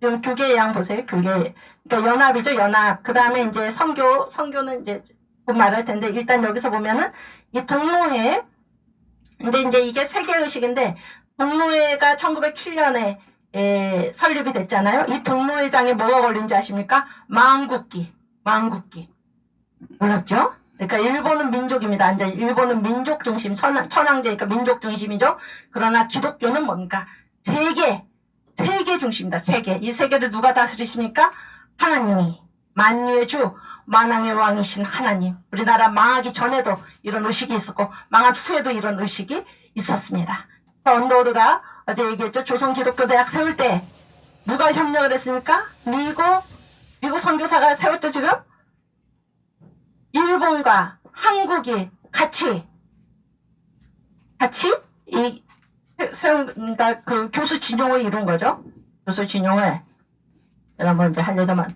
지금 교계 양 보세요. 교계 그러니까 연합이죠. 연합. 그 다음에 이제 선교는 이제 곧 말할 텐데 일단 여기서 보면은 이 동로회 근데 이제 이게 세계의식인데 동로회가 1907년에 설립이 됐잖아요. 이 동로회장에 뭐가 걸린지 아십니까? 망국기. 몰랐죠? 그러니까 일본은 민족입니다. 이제 일본은 민족 중심, 천황제니까 민족 중심이죠. 그러나 기독교는 뭡니까? 세계 중심입니다. 세계. 이 세계를 누가 다스리십니까? 하나님이. 만유의 주, 만왕의 왕이신 하나님. 우리나라 망하기 전에도 이런 의식이 있었고 망한 후에도 이런 의식이 있었습니다. 언더우드가 어제 얘기했죠. 조선기독교대학 세울 때 누가 협력을 했습니까? 미국 선교사가 세웠죠. 지금 일본과 한국이 같이 그러니까 그 교수 진용을 이룬 거죠. 교수 진용을 제가 먼저 하려다만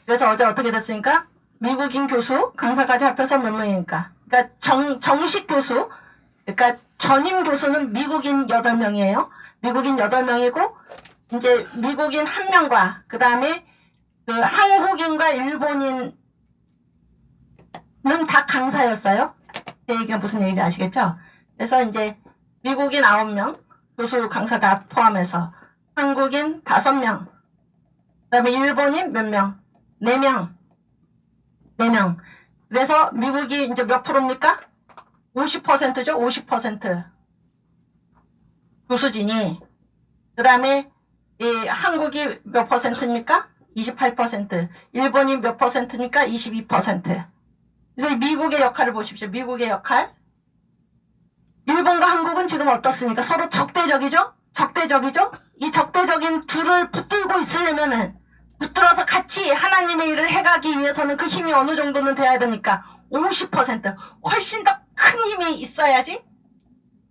그래서 어제 어떻게 됐습니까? 미국인 교수 강사까지 합해서 몇 명입니까? 그러니까 정식 교수 그러니까 전임 교수는 미국인 8명이에요. 미국인 8명이고 이제 미국인 1명과 그 다음에 그 한국인과 일본인은 다 강사였어요. 제 얘기가 무슨 얘기인지 아시겠죠? 그래서 이제 미국인 9명 교수 강사 다 포함해서 한국인 5명 그 다음에 일본인 몇 명? 4명. 그래서 미국이 이제 몇 프로입니까? 50%죠. 50% 교수진이. 그 다음에 이 한국이 몇 퍼센트입니까? 28%. 일본이 몇 퍼센트입니까? 22%. 그래서 미국의 역할을 보십시오. 미국의 역할. 일본과 한국은 지금 어떻습니까? 서로 적대적이죠? 이 적대적인 둘을 붙들고 있으려면은 붙들어서 같이 하나님의 일을 해가기 위해서는 그 힘이 어느 정도는 돼야 되니까 50% 훨씬 더 큰 힘이 있어야지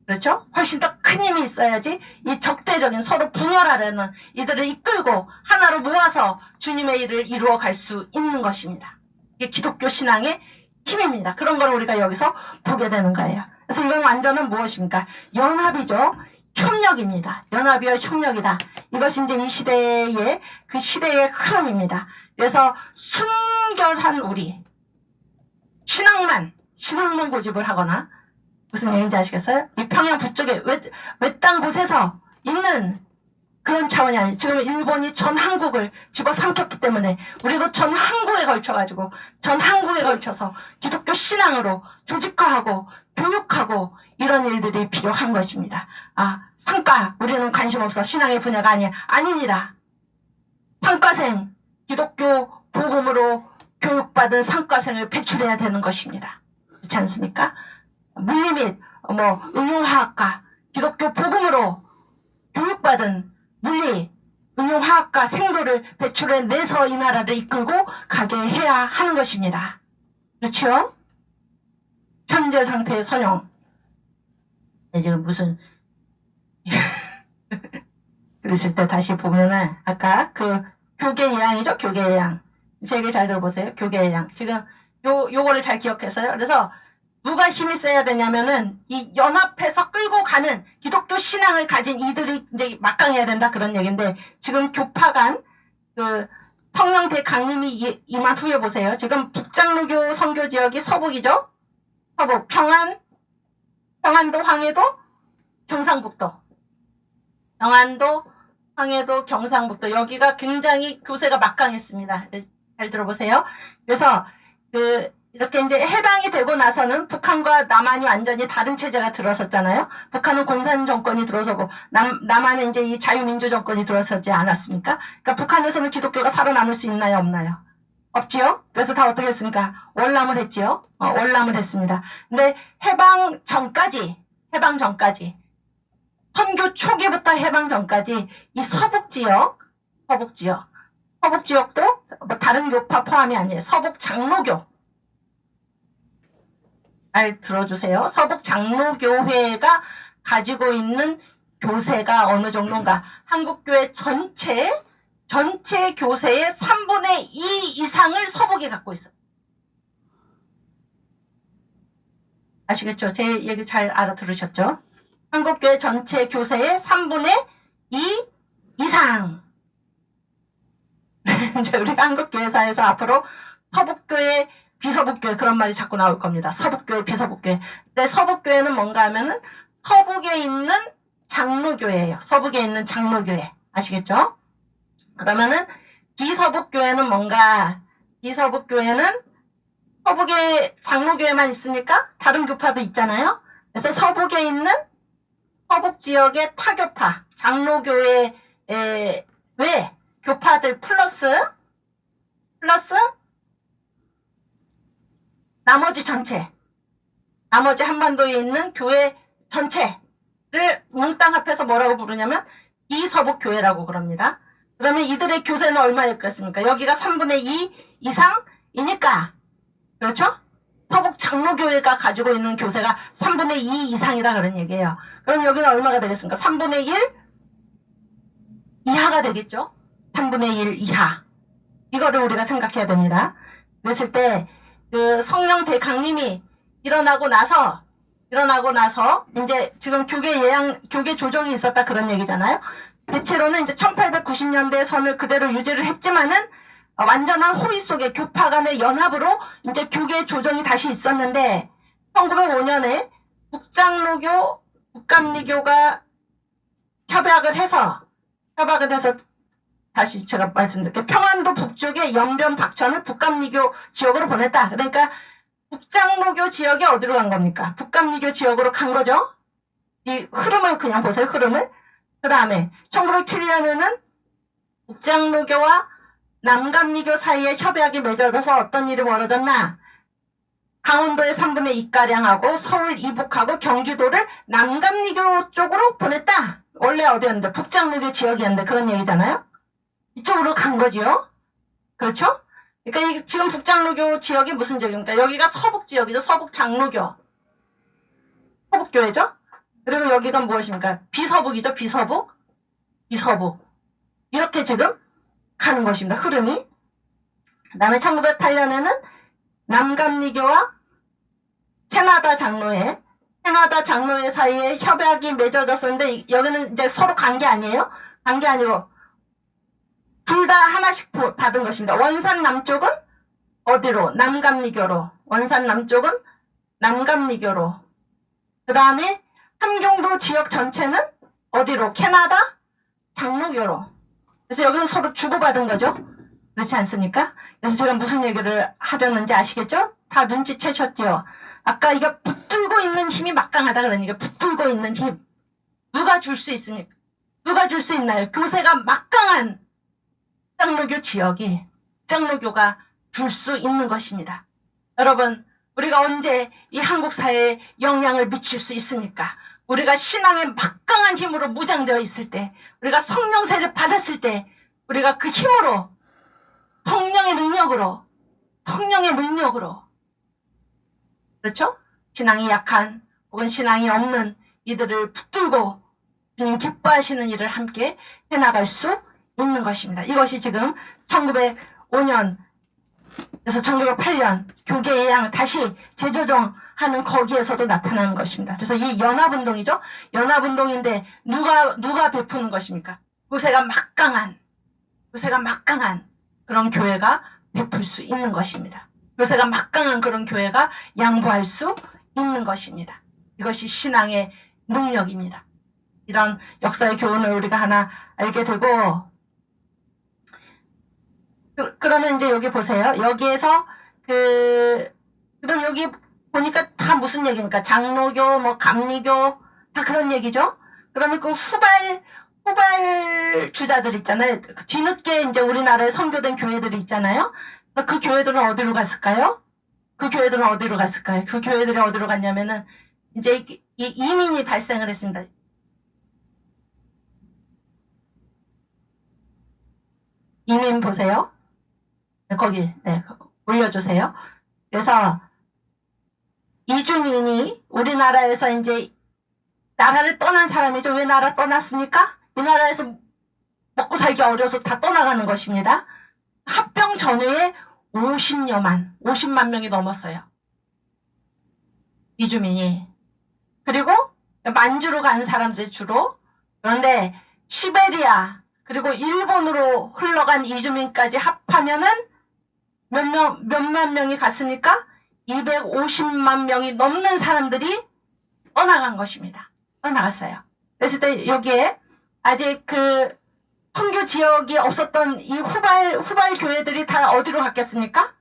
그렇죠? 훨씬 더 큰 힘이 있어야지 이 적대적인 서로 분열하려는 이들을 이끌고 하나로 모아서 주님의 일을 이루어 갈 수 있는 것입니다. 이게 기독교 신앙의 힘입니다. 그런 걸 우리가 여기서 보게 되는 거예요. 그래서 이건 완전한 무엇입니까? 연합이죠. 협력입니다. 연합이요 협력이다. 이것이 이제 이 시대의 그 시대의 흐름입니다. 그래서 순결한 우리 신앙만 고집을 하거나 무슨 얘기인지 아시겠어요? 이 평양 북쪽에 외딴 곳에서 있는 그런 차원이 아니에요. 지금 일본이 전 한국을 집어삼켰기 때문에 우리도 전 한국에 걸쳐서 기독교 신앙으로 조직화하고 교육하고 이런 일들이 필요한 것입니다. 상과 우리는 관심 없어. 신앙의 분야가 아닙니다. 상과생 기독교 복음으로 교육받은 상과생을 배출해야 되는 것입니다. 그렇지 않습니까? 물리 및 응용화학과 기독교 복음으로 교육받은 물리, 응용화학과 생도를 배출해내서 이 나라를 이끌고 가게 해야 하는 것입니다. 그렇죠? 현재 상태의 선영. 지금 무슨 그랬을 때 다시 보면은 아까 그 교계 예양이죠? 교계 예양. 제 얘기 잘 들어보세요. 교계 예양. 지금 요거를 잘 기억해서요. 그래서 누가 힘이 세야 되냐면은 이 연합해서 끌고 가는 기독교 신앙을 가진 이들이 이제 막강해야 된다 그런 얘기인데 지금 교파 간 그 성령대 강림이 임한 후에 보세요. 지금 북장로교 선교 지역이 서북이죠. 서북 평안도 황해도 경상북도 경상북도 여기가 굉장히 교세가 막강했습니다. 잘 들어보세요. 그래서 이렇게 이제 해방이 되고 나서는 북한과 남한이 완전히 다른 체제가 들어섰잖아요. 북한은 공산 정권이 들어서고 남한은 이제 이 자유민주 정권이 들어서지 않았습니까? 그러니까 북한에서는 기독교가 살아남을 수 있나요, 없나요? 없지요? 그래서 다 어떻게 했습니까? 월남을 했지요? 월남을 했습니다. 근데 해방 전까지 선교 초기부터 해방 전까지 이 서북 지역도 뭐 다른 교파 포함이 아니에요. 서북 장로교. 잘 들어주세요. 서북 장로교회가 가지고 있는 교세가 어느 정도인가. 한국교회 전체 교세의 3분의 2 이상을 서북이 갖고 있어요. 아시겠죠? 제 얘기 잘 알아들으셨죠? 한국교회 전체 교세의 3분의 2 이상. 이제 우리가 한국교회사에서 앞으로 서북교회 비서북교회 그런 말이 자꾸 나올 겁니다. 서북교회, 비서북교회. 근데 서북교회는 뭔가 하면은 서북에 있는 장로교회예요. 서북에 있는 장로교회. 아시겠죠? 그러면은 비서북교회는 뭔가, 비서북교회는 서북에 장로교회만 있습니까? 다른 교파도 있잖아요. 그래서 서북에 있는 서북 지역의 타교파, 장로교회 외 교파들 플러스 나머지 전체, 나머지 한반도에 있는 교회 전체를 몽땅 합해서 뭐라고 부르냐면 비서북교회라고 그럽니다. 그러면 이들의 교세는 얼마였겠습니까? 여기가 3분의 2 이상이니까, 그렇죠? 서북 장로교회가 가지고 있는 교세가 3분의 2 이상이다 그런 얘기예요. 그럼 여기는 얼마가 되겠습니까? 3분의 1 이하가 되겠죠? 3분의 1 이하. 이거를 우리가 생각해야 됩니다. 그랬을 때 그 성령 대강림이 일어나고 나서 이제 지금 교계 조정이 있었다 그런 얘기잖아요. 대체로는 이제 1890년대 선을 그대로 유지를 했지만은 완전한 호의 속에 교파 간의 연합으로 이제 교계 조정이 다시 있었는데 1905년에 북장로교, 북감리교가 협약을 해서 다시 제가 말씀드릴게요. 평안도 북쪽의 연변 박천을 북감리교 지역으로 보냈다. 그러니까 북장로교 지역이 어디로 간 겁니까? 북감리교 지역으로 간 거죠. 이 흐름을 그냥 보세요. 흐름을. 그 다음에 1907년에는 북장로교와 남감리교 사이에 협약이 맺어져서 어떤 일이 벌어졌나? 강원도의 3분의 2가량하고 서울 이북하고 경기도를 남감리교 쪽으로 보냈다. 원래 어디였는데? 북장로교 지역이었는데 그런 얘기잖아요. 이쪽으로 간 거지요. 그렇죠? 그러니까 지금 북장로교 지역이 무슨 지역입니까? 여기가 서북 지역이죠. 서북 장로교. 서북교회죠. 그리고 여기가 무엇입니까? 비서북이죠. 비서북. 이렇게 지금 가는 것입니다. 흐름이. 그 다음에 1908년에는 남감리교와 캐나다 장로회 사이에 협약이 맺어졌었는데 여기는 이제 서로 간 게 아니에요. 간 게 아니고 둘 다 하나씩 받은 것입니다. 원산 남쪽은 어디로? 남감리교로. 원산 남쪽은 남감리교로. 그 다음에 함경도 지역 전체는 어디로? 캐나다 장로교로. 그래서 여기서 서로 주고받은 거죠. 그렇지 않습니까? 그래서 제가 무슨 얘기를 하려는지 아시겠죠? 다 눈치채셨죠? 아까 이거 붙들고 있는 힘이 막강하다 그러니까 붙들고 있는 힘. 누가 줄 수 있습니까? 누가 줄 수 있나요? 교세가 막강한 장로교 지역이 장로교가 줄 수 있는 것입니다. 여러분, 우리가 언제 이 한국 사회에 영향을 미칠 수 있습니까? 우리가 신앙의 막강한 힘으로 무장되어 있을 때, 우리가 성령세를 받았을 때, 우리가 그 힘으로 성령의 능력으로 그렇죠? 신앙이 약한 혹은 신앙이 없는 이들을 붙들고 주님 기뻐하시는 일을 함께 해나갈 수 있는 것입니다. 이것이 지금 1905년 그래서 1908년 교계의 양을 다시 재조정하는 거기에서도 나타나는 것입니다. 그래서 이 연합운동이죠. 연합운동인데 누가 베푸는 것입니까? 요새가 막강한 그런 교회가 베풀 수 있는 것입니다. 요새가 막강한 그런 교회가 양보할 수 있는 것입니다. 이것이 신앙의 능력입니다. 이런 역사의 교훈을 우리가 하나 알게 되고 그러면 이제 여기 보세요. 여기에서 그럼 여기 보니까 다 무슨 얘기입니까? 장로교, 뭐 감리교 다 그런 얘기죠. 그러면 그 후발 주자들 있잖아요. 뒤늦게 이제 우리나라에 선교된 교회들이 있잖아요. 그 교회들은 어디로 갔을까요? 그 교회들이 어디로 갔냐면은 이제 이민이 발생을 했습니다. 이민 보세요. 거기 올려주세요. 그래서 이주민이 우리나라에서 이제 나라를 떠난 사람이죠. 왜 나라 떠났습니까? 이 나라에서 먹고 살기 어려워서 다 떠나가는 것입니다. 합병 전후에 50만 명이 넘었어요. 이주민이. 그리고 만주로 간 사람들이 주로. 그런데 시베리아 그리고 일본으로 흘러간 이주민까지 합하면은 몇만 명이 갔습니까? 250만 명이 넘는 사람들이 떠나간 것입니다. 떠나갔어요. 그랬을 때 여기에 아직 그 선교 지역이 없었던 이 후발 교회들이 다 어디로 갔겠습니까?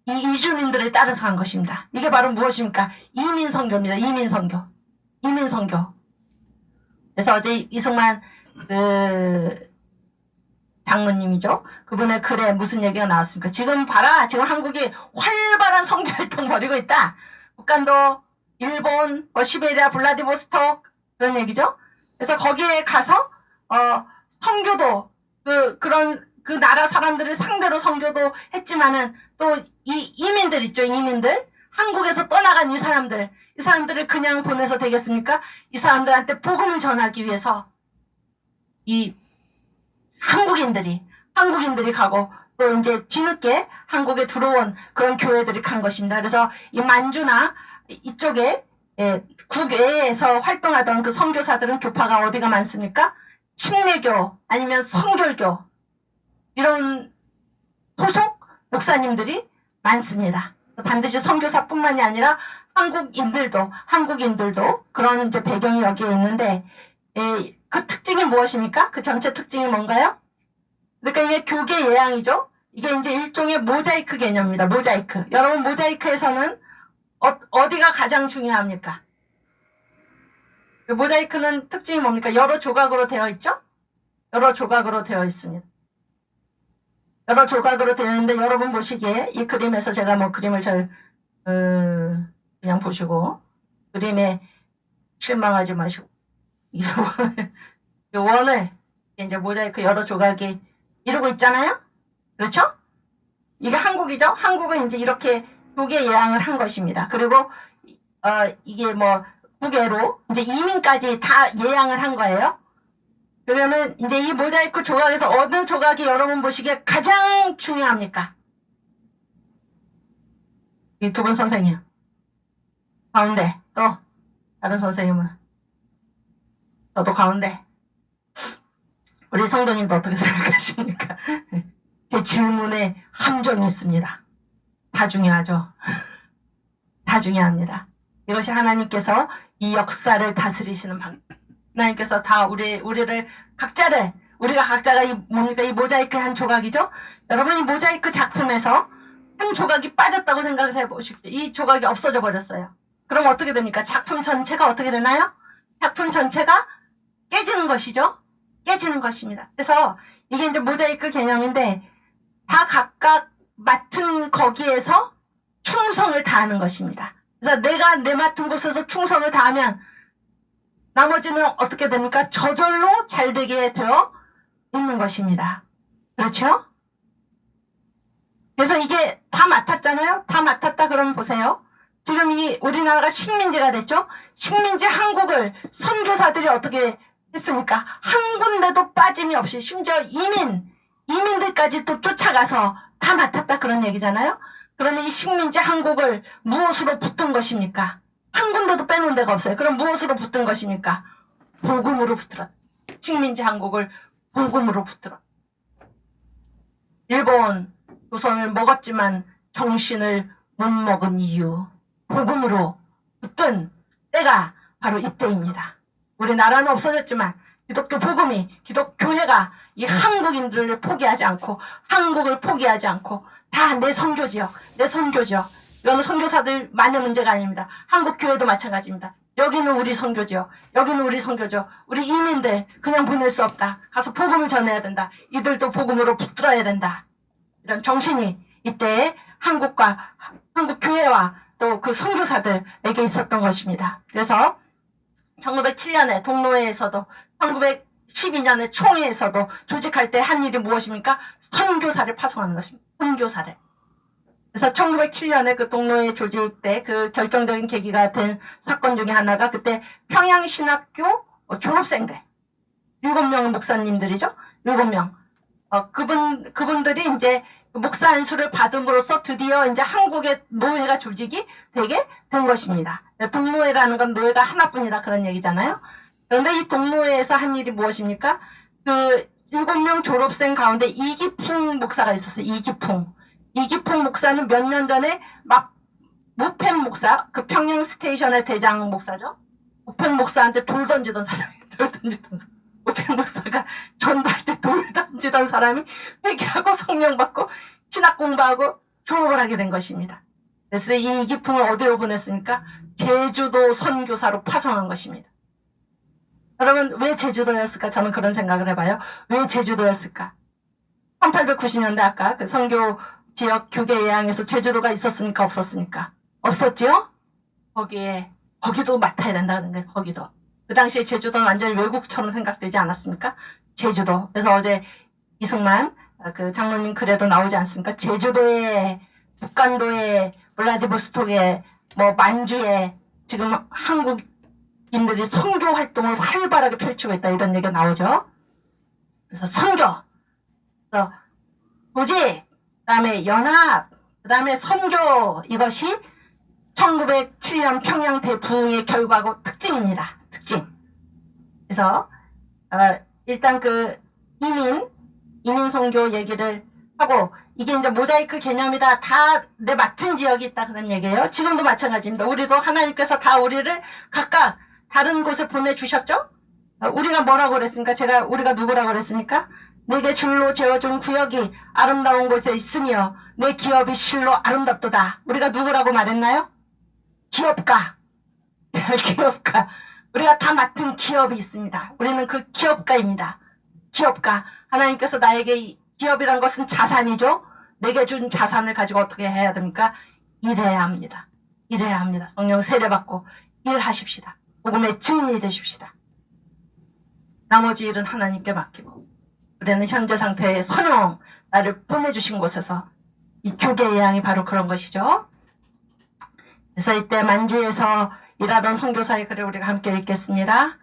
이 이주민들을 따라서 간 것입니다. 이게 바로 무엇입니까? 이민 선교입니다. 이민 선교. 이민 선교. 그래서 어제 이승만 그 장로님이죠. 그분의 글에 무슨 얘기가 나왔습니까? 지금 봐라. 지금 한국이 활발한 선교 활동 벌이고 있다. 북한도 일본, 시베리아, 블라디보스톡 그런 얘기죠. 그래서 거기에 가서 선교도 그런 그 나라 사람들을 상대로 선교도 했지만은 또 이 이민들 있죠. 이민들. 한국에서 떠나간 이 사람들을 그냥 보내서 되겠습니까? 이 사람들한테 복음을 전하기 위해서 이 한국인들이 가고 또 이제 뒤늦게 한국에 들어온 그런 교회들이 간 것입니다. 그래서 이 만주나 이쪽에 국외에서 활동하던 그 선교사들은 교파가 어디가 많습니까? 침례교 아니면 성결교 이런 소속 목사님들이 많습니다. 반드시 선교사뿐만이 아니라 한국인들도 그런 이제 배경이 여기에 있는데 그 특징이 무엇입니까? 그 전체 특징이 뭔가요? 그러니까 이게 교계 예양이죠. 이게 이제 일종의 모자이크 개념입니다. 모자이크. 여러분 모자이크에서는 어디가 가장 중요합니까? 모자이크는 특징이 뭡니까? 여러 조각으로 되어 있죠? 여러 조각으로 되어 있습니다. 여러 조각으로 되어 있는데 여러분 보시기에 이 그림에서 제가 뭐 그림을 잘 그냥 보시고 그림에 실망하지 마시고 이 원을 이제 모자이크 여러 조각이 이루고 있잖아요. 그렇죠? 이게 한국이죠. 한국은 이제 이렇게 교계 예양을 한 것입니다. 그리고 이게 뭐 국외로 이제 이민까지 다 예양을 한 거예요. 그러면 이제 이 모자이크 조각에서 어느 조각이 여러분 보시기에 가장 중요합니까? 이 두 분 선생님. 가운데. 또 다른 선생님은. 저도 가운데. 우리 성도님도 어떻게 생각하십니까? 제 질문에 함정이 있습니다. 다 중요하죠. 다 중요합니다. 이것이 하나님께서 이 역사를 다스리시는 방법. 하나님께서 다 우리가 각자가 이 모자이크 한 조각이죠? 여러분 이 모자이크 작품에서 한 조각이 빠졌다고 생각을 해보십시오. 이 조각이 없어져 버렸어요. 그럼 어떻게 됩니까? 작품 전체가 어떻게 되나요? 작품 전체가 깨지는 것이죠? 깨지는 것입니다. 그래서 이게 이제 모자이크 개념인데 다 각각 맡은 거기에서 충성을 다하는 것입니다. 그래서 내가 내 맡은 곳에서 충성을 다하면 나머지는 어떻게 됩니까? 저절로 잘 되게 되어 있는 것입니다. 그렇죠? 그래서 이게 다 맡았잖아요? 다 맡았다 그러면 보세요. 지금 이 우리나라가 식민지가 됐죠? 식민지 한국을 선교사들이 어떻게 했습니까? 한 군데도 빠짐이 없이 심지어 이민들까지 또 쫓아가서 다 맡았다 그런 얘기잖아요? 그러면 이 식민지 한국을 무엇으로 붙은 것입니까? 한 군데도 빼놓은 데가 없어요. 그럼 무엇으로 붙은 것입니까? 복음으로 붙들었다. 식민지 한국을 복음으로 붙들었다. 일본 조선을 먹었지만 정신을 못 먹은 이유 복음으로 붙든 때가 바로 이때입니다. 우리나라는 없어졌지만 기독교 기독교회가 이 한국인들을 포기하지 않고 한국을 포기하지 않고 다 내 선교지역. 이거는 선교사들 만의 문제가 아닙니다. 한국 교회도 마찬가지입니다. 여기는 우리 선교지역. 우리 이민들 그냥 보낼 수 없다. 가서 복음을 전해야 된다. 이들도 복음으로 붙들어야 된다. 이런 정신이 이때 한국 교회와 또 그 선교사들에게 있었던 것입니다. 그래서 1907년에 동로회에서도 1912년에 총회에서도 조직할 때 한 일이 무엇입니까? 선교사를 파송하는 것입니다. 선교사를. 그래서 1907년에 그 동로회 조직 때 그 결정적인 계기가 된 사건 중에 하나가 그때 평양신학교 졸업생들 7명 목사님들이죠. 7명. 그분들이 이제 목사 안수를 받음으로써 드디어 이제 한국의 노회가 조직이 되게 된 것입니다. 동노회라는 건 노회가 하나뿐이다 그런 얘기잖아요. 그런데 이 동노회에서 한 일이 무엇입니까? 그 7명 졸업생 가운데 이기풍 목사가 있었어요. 이기풍 목사는 몇 년 전에 막 무펜 목사, 그 평양 스테이션의 대장 목사죠. 무펜 목사한테 돌 던지던 사람이에요. 돌 던지던 사람. 무펜 목사가 전도할 때 돌 던지던 사람이 회개하고 성령 받고 신학 공부하고 졸업을 하게 된 것입니다. 그래서 이 이기풍을 어디로 보냈습니까? 제주도 선교사로 파송한 것입니다. 여러분, 왜 제주도였을까? 저는 그런 생각을 해봐요. 왜 제주도였을까? 1890년대 아까 그 선교 지역 교계 예양에서 제주도가 있었습니까? 없었습니까? 없었죠? 거기도 맡아야 된다는 거예요. 거기도. 그 당시에 제주도는 완전히 외국처럼 생각되지 않았습니까? 제주도. 그래서 어제 이승만 그 장로님 글에도 나오지 않습니까? 제주도에, 북간도에, 블라디보스톡에, 뭐 만주에 지금 한국인들이 선교 활동을 활발하게 펼치고 있다 이런 얘기가 나오죠. 그래서 선교, 그래서 조직, 그다음에 연합, 그다음에 선교, 이것이 1907년 평양 대부흥의 결과고 특징입니다. 특징. 그래서 일단 그 이민 선교 얘기를 하고, 이게 이제 모자이크 개념이다. 다 내 맡은 지역이 있다 그런 얘기예요. 지금도 마찬가지입니다. 우리도 하나님께서 다 우리를 각각 다른 곳에 보내주셨죠? 우리가 뭐라고 그랬습니까? 우리가 누구라고 그랬습니까? 내게 줄로 재어준 구역이 아름다운 곳에 있으며 내 기업이 실로 아름답도다. 우리가 누구라고 말했나요? 기업가. 기업가. 우리가 다 맡은 기업이 있습니다. 우리는 그 기업가입니다. 기업가. 하나님께서 나에게 기업이란 것은 자산이죠. 내게 준 자산을 가지고 어떻게 해야 됩니까? 일해야 합니다. 일해야 합니다. 성령 세례받고 일하십시다. 복음의 증인이 되십시다. 나머지 일은 하나님께 맡기고, 우리는 현재 상태의 선영, 나를 보내주신 곳에서 이 교계 예양이 바로 그런 것이죠. 그래서 이때 만주에서 일하던 선교사의 글을 우리가 함께 읽겠습니다.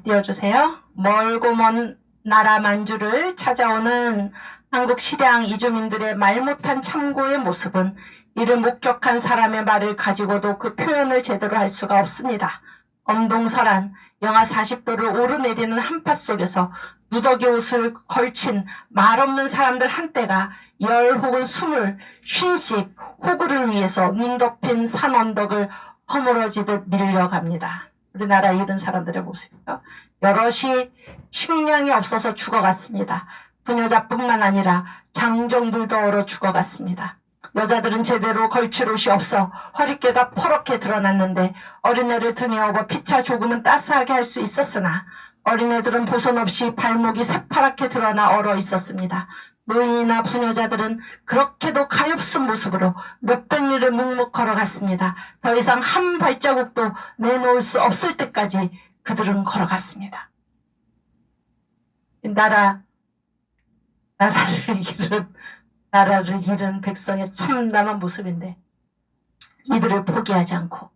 띄워주세요. 멀고 먼 나라 만주를 찾아오는 한국 실향 이주민들의 말 못한 참고의 모습은 이를 목격한 사람의 말을 가지고도 그 표현을 제대로 할 수가 없습니다. 엄동설한 영하 40도를 오르내리는 한파 속에서 누더기 옷을 걸친 말없는 사람들 한때가 열 혹은 20씩 호구를 위해서 눈 덮인 산 언덕을 허물어지듯 밀려갑니다. 우리나라 이런 사람들의 모습이요. 여럿이 식량이 없어서 죽어갔습니다. 부녀자뿐만 아니라 장정들도 얼어 죽어갔습니다. 여자들은 제대로 걸칠 옷이 없어 허리깨가 퍼렇게 드러났는데 어린애를 등에 업어 피차 조금은 따스하게 할 수 있었으나 어린애들은 보선 없이 발목이 새파랗게 드러나 얼어 있었습니다. 노인이나 부녀자들은 그렇게도 가엾은 모습으로 몇백 리를 묵묵 걸어갔습니다. 더 이상 한 발자국도 내놓을 수 없을 때까지 그들은 걸어갔습니다. 나라를 잃은 백성의 참담한 모습인데, 이들을 포기하지 않고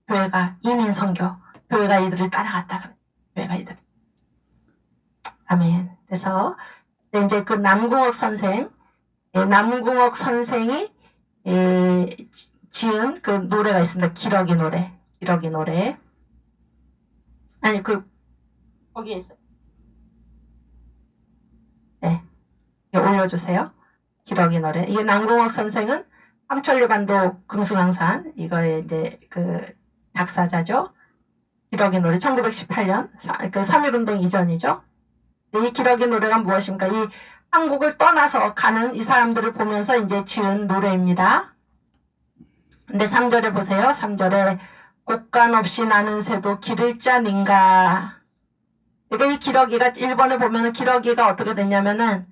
교회가 이민 선교, 교회가 이들을 따라갔다 그래. 교회가 이들. 아멘. 그래서 이제 그 남궁옥 선생이 지은 그 노래가 있습니다. 기러기 노래. 아니 거기에 있어요. 네, 올려주세요. 기러기 노래. 이게 남궁옥 선생은 함천류반도 금수강산, 이거의 이제 그 작사자죠. 기러기 노래 1918년 그 3.1운동 이전이죠. 이 기러기 노래가 무엇입니까? 이 한국을 떠나서 가는 이 사람들을 보면서 이제 지은 노래입니다. 근데 3절에 보세요. 3절에 곡간 없이 나는 새도 길을 짜닌가. 그러니까 이 기러기가 일본에 보면은 기러기가 어떻게 됐냐면은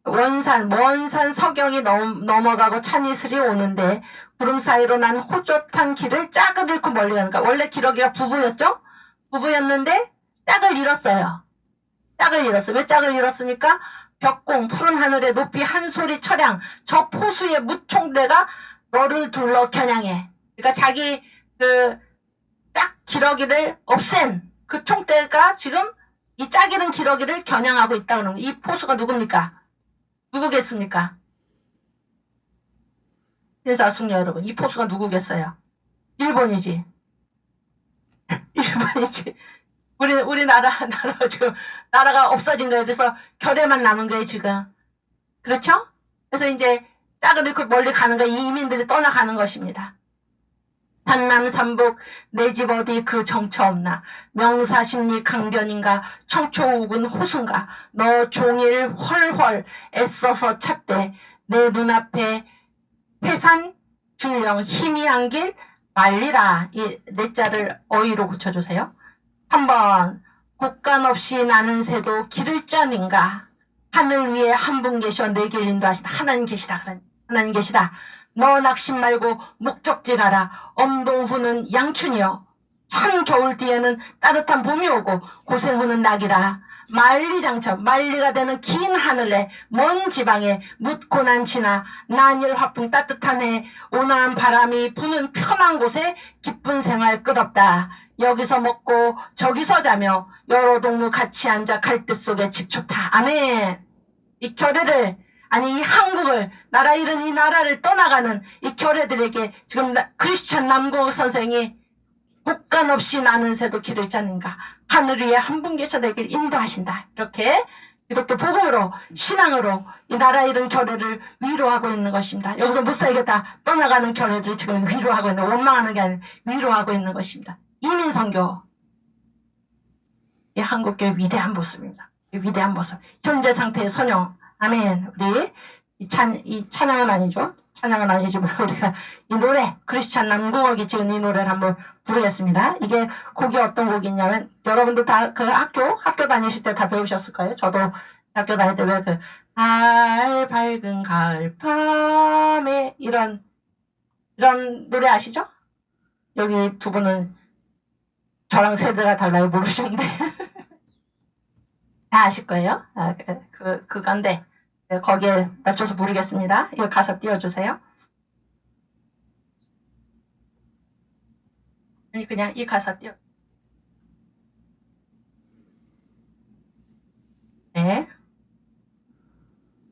먼 산 서경이 넘어가고 찬이슬이 오는데 구름 사이로 난 호젓한 길을 짝을 잃고 멀리 가니까, 원래 기러기가 부부였는데 짝을 잃었어요. 왜 짝을 잃었습니까? 벽공, 푸른 하늘에 높이 한 소리 철양, 저 포수의 무총대가 너를 둘러 겨냥해. 그러니까 자기 그 짝 기러기를 없앤 그 총대가 지금 이 짝 잃은 기러기를 겨냥하고 있다 그러는 거예요. 이 포수가 누굽니까? 누구겠습니까? 인사숙녀 여러분, 이 포수가 누구겠어요? 일본이지. 일본이지. 우리 나라가 지금 나라가 없어진 거예요. 그래서 결의만 남은 거예요 지금. 그렇죠? 그래서 이제 짝을 잃고 멀리 가는 거, 이민들이 떠나가는 것입니다. 산남산북 내 집 어디 그 정처 없나, 명사심리 강변인가, 청초욱은 호순가, 너 종일 헐헐 애써서 찾되 내 눈앞에 회산 줄령 희미한 길 말리라. 이 내자를 어휘로 고쳐주세요. 3번 곡간 없이 나는 새도 길을 짜는가, 하늘 위에 한 분 계셔 내 길 인도하시다. 하나님 계시다. 하나님 계시다. 너 낙심 말고 목적지 가라. 엄동후는 양춘이여. 찬 겨울 뒤에는 따뜻한 봄이 오고 고생 후는 낙이라. 만리장처, 만리가 되는 긴 하늘에 먼 지방에 묻고난 지나 난일 화풍 따뜻한 해 온화한 바람이 부는 편한 곳에 기쁜 생활 끝없다. 여기서 먹고 저기서 자며 여러 동무 같이 앉아 갈대 속에 집 좋다. 아멘. 이 결례를, 아니 이 한국을, 나라 잃은 이 나라를 떠나가는 이 결례들에게 지금 크리스찬 남궁옥 선생이 곡간 없이 나는 새도 길을 짜는가, 하늘 위에 한 분 계셔 내 길 인도하신다. 이렇게 기독교 복음으로, 신앙으로 이 나라 잃은 결례를 위로하고 있는 것입니다. 여기서 못 살겠다 떠나가는 결례들을 지금 위로하고 있는, 원망하는 게 아니라 위로하고 있는 것입니다. 이민선교, 이 한국교의 위대한 모습입니다. 이 위대한 모습, 현재 상태의 선영. 아멘. 우리 이 찬양은 아니죠. 찬양은 아니지만 우리가 이 노래, 크리스찬 남궁옥이 지은 이 노래를 한번 부르겠습니다. 이게 곡이 어떤 곡이냐면, 여러분도 다 그 학교 다니실 때 다 배우셨을 거예요. 저도 학교 다닐 때 왜 그 밝은 가을 밤에 이런 노래 아시죠? 여기 두 분은 저랑 세대가 달라요. 모르시는데 다 아실 거예요. 그건데 거기에 맞춰서 부르겠습니다. 이거 가사 띄워주세요. 아니 그냥 이 가사 띄워. 네.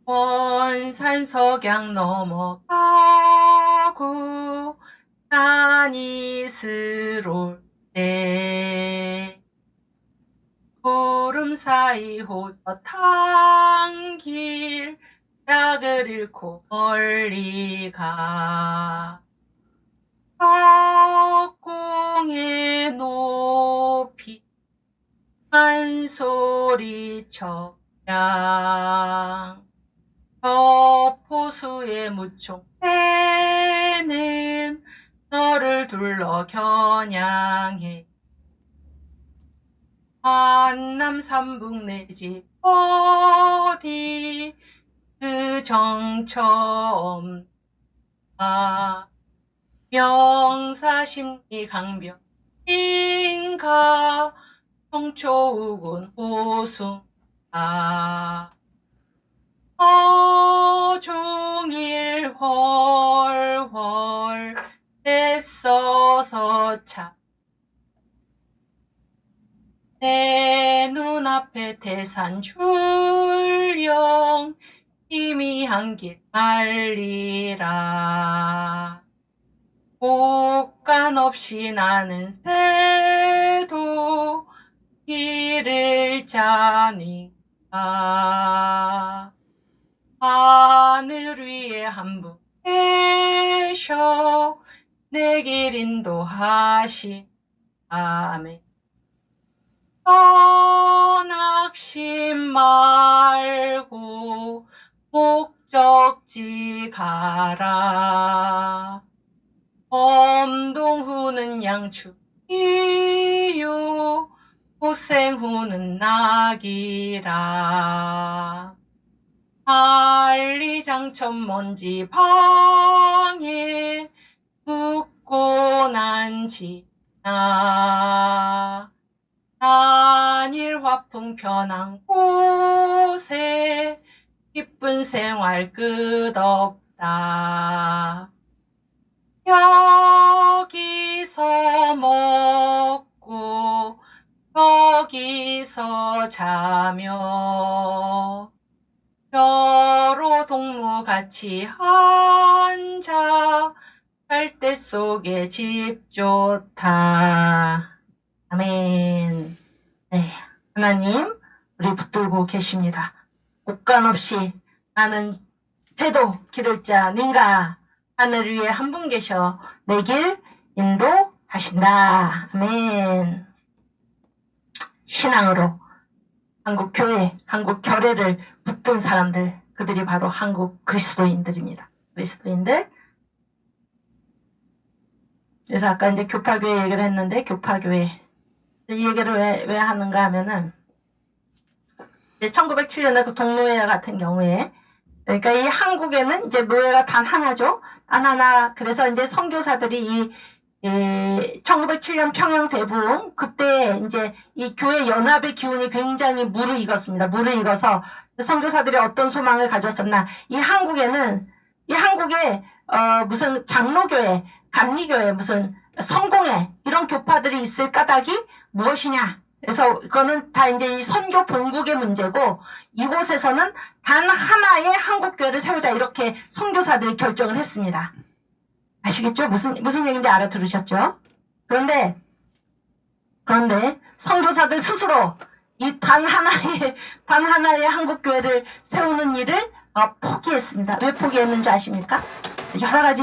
원산석양 넘어가고 산이 스롤 때 구름 사이 호젓한 길 약을 잃고 멀리 가. 덕공의 높이 한 소리 척양, 저 포수의 무총대는 너를 둘러 겨냥해. 한남 삼북 내 집 어디 그 정처 없나, 명사심리 강변인가, 청초욱은 호숭아. 종일 헐헐 애써서 차 내 눈앞에 태산 줄령 희미한 길 말리라. 곡간 없이 나는 새도 길을 짜니까, 하늘 위에 한 분 계셔 내 길 인도하시. 아멘. 낙심 말고 목적지 가라. 엄동후는 양춘이요 고생 후는 낙이라. 만리장천 먼지 방에 묻고 난 지나 단일 화풍 편한 곳에 기쁜 생활 끝없다. 여기서 먹고 여기서 자며 여러 동무 같이 앉아 갈대 속에 집 좋다. 아멘. 네, 하나님 우리 붙들고 계십니다. 곡간 없이 나는 제도 기를 자 님과 하늘 위에 한 분 계셔 내 길 인도하신다. 아멘. 신앙으로 한국 교회, 한국 교회를 붙든 사람들, 그들이 바로 한국 그리스도인들입니다. 그리스도인들. 그래서 아까 이제 교파교회 얘기를 했는데, 교파교회. 이 얘기를 왜 하는가 하면은, 1907년에 그 동노회 같은 경우에, 그러니까 이 한국에는 이제 노예가 단 하나죠. 단 하나. 그래서 이제 선교사들이 1907년 평양 대붕 그때 이제 이 교회 연합의 기운이 굉장히 무르익었습니다. 무르익어서 선교사들이 어떤 소망을 가졌었나? 이 한국에 무슨 장로교회, 감리교회, 무슨 성공회 이런 교파들이 있을 까닭이 무엇이냐? 그래서 그거는 다 이제 이 선교 본국의 문제고 이곳에서는 단 하나의 한국 교회를 세우자 이렇게 선교사들이 결정을 했습니다. 아시겠죠? 무슨 얘기인지 알아들으셨죠? 그런데 선교사들 스스로 이 단 하나의 한국 교회를 세우는 일을 포기했습니다. 왜 포기했는지 아십니까? 여러 가지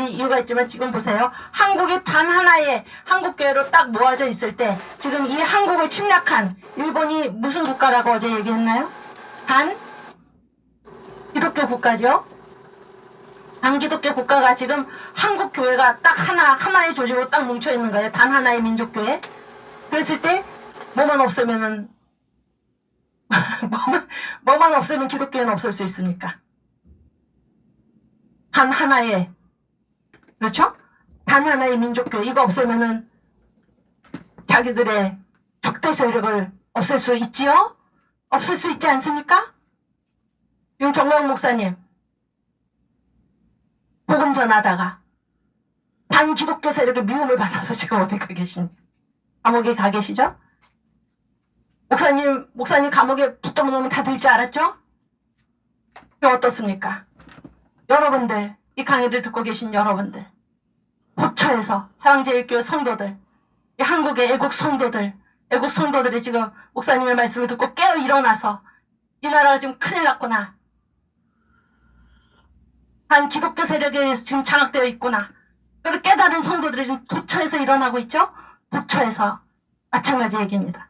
이유가 있지만 지금 보세요. 한국이 단 하나의 한국 교회로 딱 모아져 있을 때 지금 이 한국을 침략한 일본이 무슨 국가라고 어제 얘기했나요? 반 기독교 국가죠. 반기독교 국가가 지금 한국 교회가 딱 하나의 조직으로 딱 뭉쳐 있는 거예요. 단 하나의 민족교회. 그랬을 때 뭐만 없으면 기독교회는 없을 수 있습니까? 단 하나의, 그렇죠? 단 하나의 민족교회. 이거 없으면은 자기들의 적대 세력을 없앨 수 있지요? 없앨 수 있지 않습니까? 지금 정강 목사님 복음 전하다가 반기독교 세력의 미움을 받아서 지금 어디 가 계십니까? 감옥에 가 계시죠? 목사님 감옥에 붙어놓으면 다 될 줄 알았죠? 어떻습니까? 여러분들, 이 강의를 듣고 계신 여러분들, 호처에서 사랑제일교회 성도들, 이 한국의 애국 성도들이 지금 목사님의 말씀을 듣고 깨어 일어나서 이 나라가 지금 큰일 났구나. 한 기독교 세력에 지금 장악되어 있구나. 그걸 깨달은 성도들이 지금 도처에서 일어나고 있죠? 도처에서. 마찬가지 얘기입니다.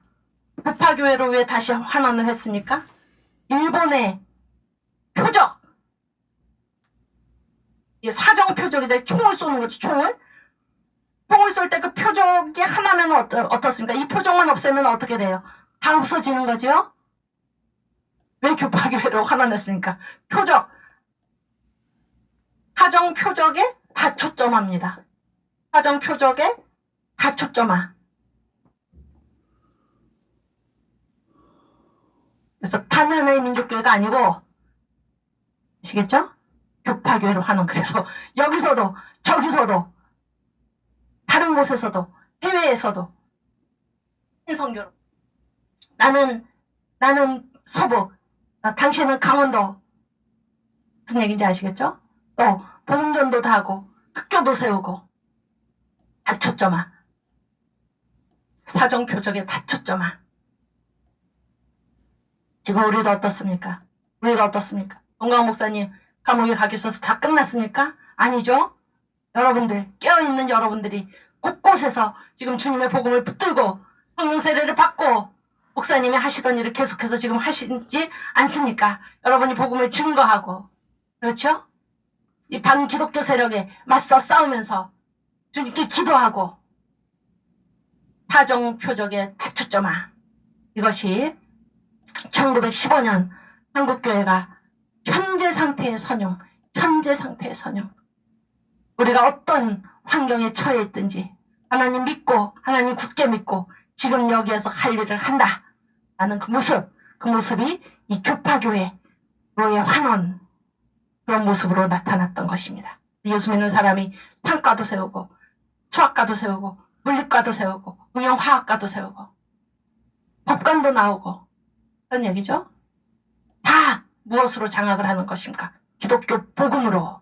교파교회로 왜 다시 환원을 했습니까? 일본의 표적. 사정 표적이다. 총을 쏘는 거죠, 총을. 총을 쏠 때 그 표적이 하나면 어떻습니까? 이 표적만 없애면 어떻게 돼요? 다 없어지는 거죠? 왜 교파교회로 환원했습니까? 표적. 사정 표적에 다 초점합니다. 사정 표적에 다 초점화. 그래서 단 하나의 민족교회가 아니고, 아시겠죠? 교파교회로 하는. 그래서 여기서도 저기서도 다른 곳에서도 해외에서도 신성교로 나는 서북, 당신은 강원도. 무슨 얘기인지 아시겠죠? 또 복음전도도 하고 학교도 세우고 다 초점화. 사정표적에 다 초점화. 지금 우리가 어떻습니까? 동강 목사님 감옥에 가 계셔서 다 끝났습니까? 아니죠? 여러분들, 깨어있는 여러분들이 곳곳에서 지금 주님의 복음을 붙들고 성령 세례를 받고 목사님이 하시던 일을 계속해서 지금 하시지 않습니까? 여러분이 복음을 증거하고, 그렇죠? 이 반기독교 세력에 맞서 싸우면서 주님께 기도하고 사정 표적에 다 초점화. 이것이 1915년 한국교회가 현재 상태의 선용. 우리가 어떤 환경에 처해 있든지 하나님 믿고, 하나님 굳게 믿고 지금 여기에서 할 일을 한다 라는 그 모습이 이 교파교회로의 환원, 그런 모습으로 나타났던 것입니다. 예수 믿는 사람이 상과도 세우고 수학과도 세우고 물리과도 세우고 응용화학과도 세우고 법관도 나오고 그런 얘기죠. 다 무엇으로 장악을 하는 것입니까? 기독교 복음으로.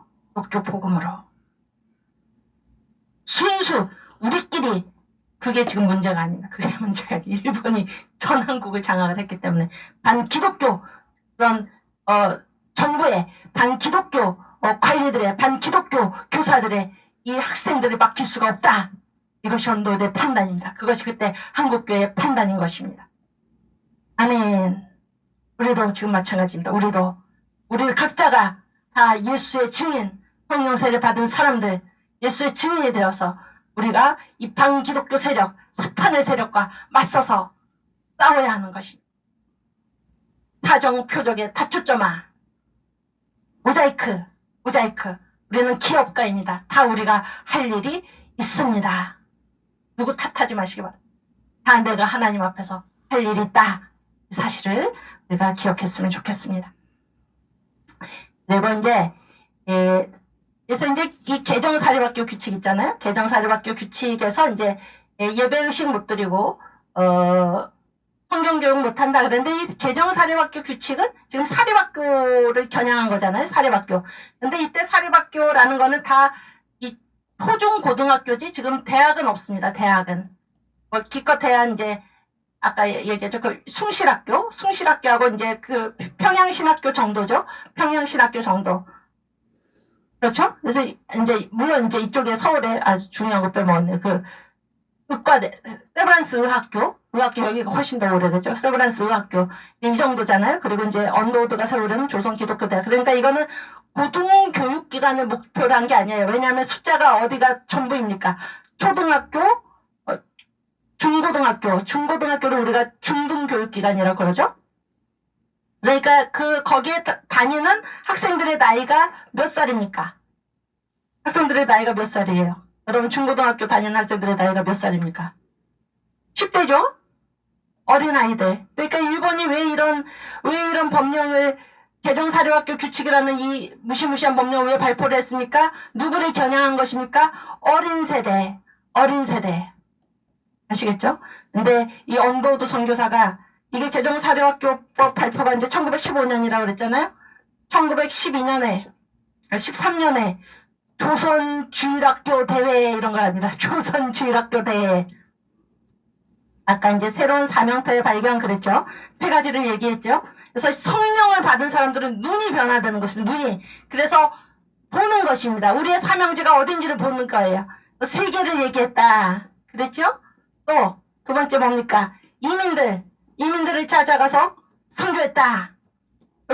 순수 우리끼리. 그게 지금 문제가 아닙니다. 그게 문제가 아니라 일본이 전 한국을 장악을 했기 때문에 반기독교 그런 정부의 반기독교 관리들의 반기독교 교사들의 이 학생들을 맡길 수가 없다. 이것이 언도의 판단입니다. 그것이 그때 한국교회의 판단인 것입니다. 아멘. 우리도 지금 마찬가지입니다. 우리 각자가 다 예수의 증인, 성령 세례 받은 사람들, 예수의 증인이 되어서 우리가 이 반기독교 세력, 사탄의 세력과 맞서서 싸워야 하는 것입니다. 사정 표적의 다초점화, 모자이크. 우리는 기업가입니다. 다 우리가 할 일이 있습니다. 누구 탓하지 마시기 바랍니다. 다 내가 하나님 앞에서 할 일이 있다. 이 사실을 우리가 기억했으면 좋겠습니다. 그리고 그래서 이제 이 개정사립학교 규칙 있잖아요. 개정사립학교 규칙에서 이제 예배의식 못 드리고, 성경교육 못한다 그랬는데 이 개정사립학교 규칙은 지금 사립학교를 겨냥한 거잖아요. 사립학교. 근데 이때 사립학교라는 거는 다 이 초중고등학교지 지금 대학은 없습니다. 대학은. 뭐 기껏 해야 이제 아까 얘기했죠. 그 숭실학교하고 이제 그 평양신학교 정도죠. 평양신학교 정도. 그렇죠? 그래서 이제 물론 이제 이쪽에 서울에 아주 중요한 거 빼먹었네. 그 의과대, 세브란스 의학교 여기가 훨씬 더 오래됐죠. 세브란스 의학교 이 정도잖아요. 그리고 이제 언더우드가 세우려는 조선기독교대학. 그러니까 이거는 고등교육기관을 목표로 한 게 아니에요. 왜냐하면 숫자가 어디가 전부입니까? 초등학교, 중고등학교를 우리가 중등교육기관이라고 그러죠. 그러니까 거기에 다니는 학생들의 나이가 몇 살입니까? 학생들의 나이가 몇 살이에요? 여러분 중고등학교 다니는 학생들의 나이가 몇 살입니까? 10대죠? 어린아이들. 그러니까 일본이 왜 이런 법령을 개정사립학교 규칙이라는 이 무시무시한 법령을 왜 발표를 했습니까? 누구를 겨냥한 것입니까? 어린 세대. 아시겠죠? 근데 이 언더우드 선교사가 이게 개정사립학교법 발표가 이제 1915년이라고 그랬잖아요? 1912년에, 13년에 조선주일학교 대회 이런 거 합니다. 조선주일학교 대회. 아까 이제 새로운 사명터의 발견 그랬죠? 세 가지를 얘기했죠? 그래서 성령을 받은 사람들은 눈이 변화되는 것입니다. 눈이. 그래서 보는 것입니다. 우리의 사명지가 어딘지를 보는 거예요. 세계를 얘기했다. 그랬죠? 또 두 번째 뭡니까? 이민들을 찾아가서 선교했다.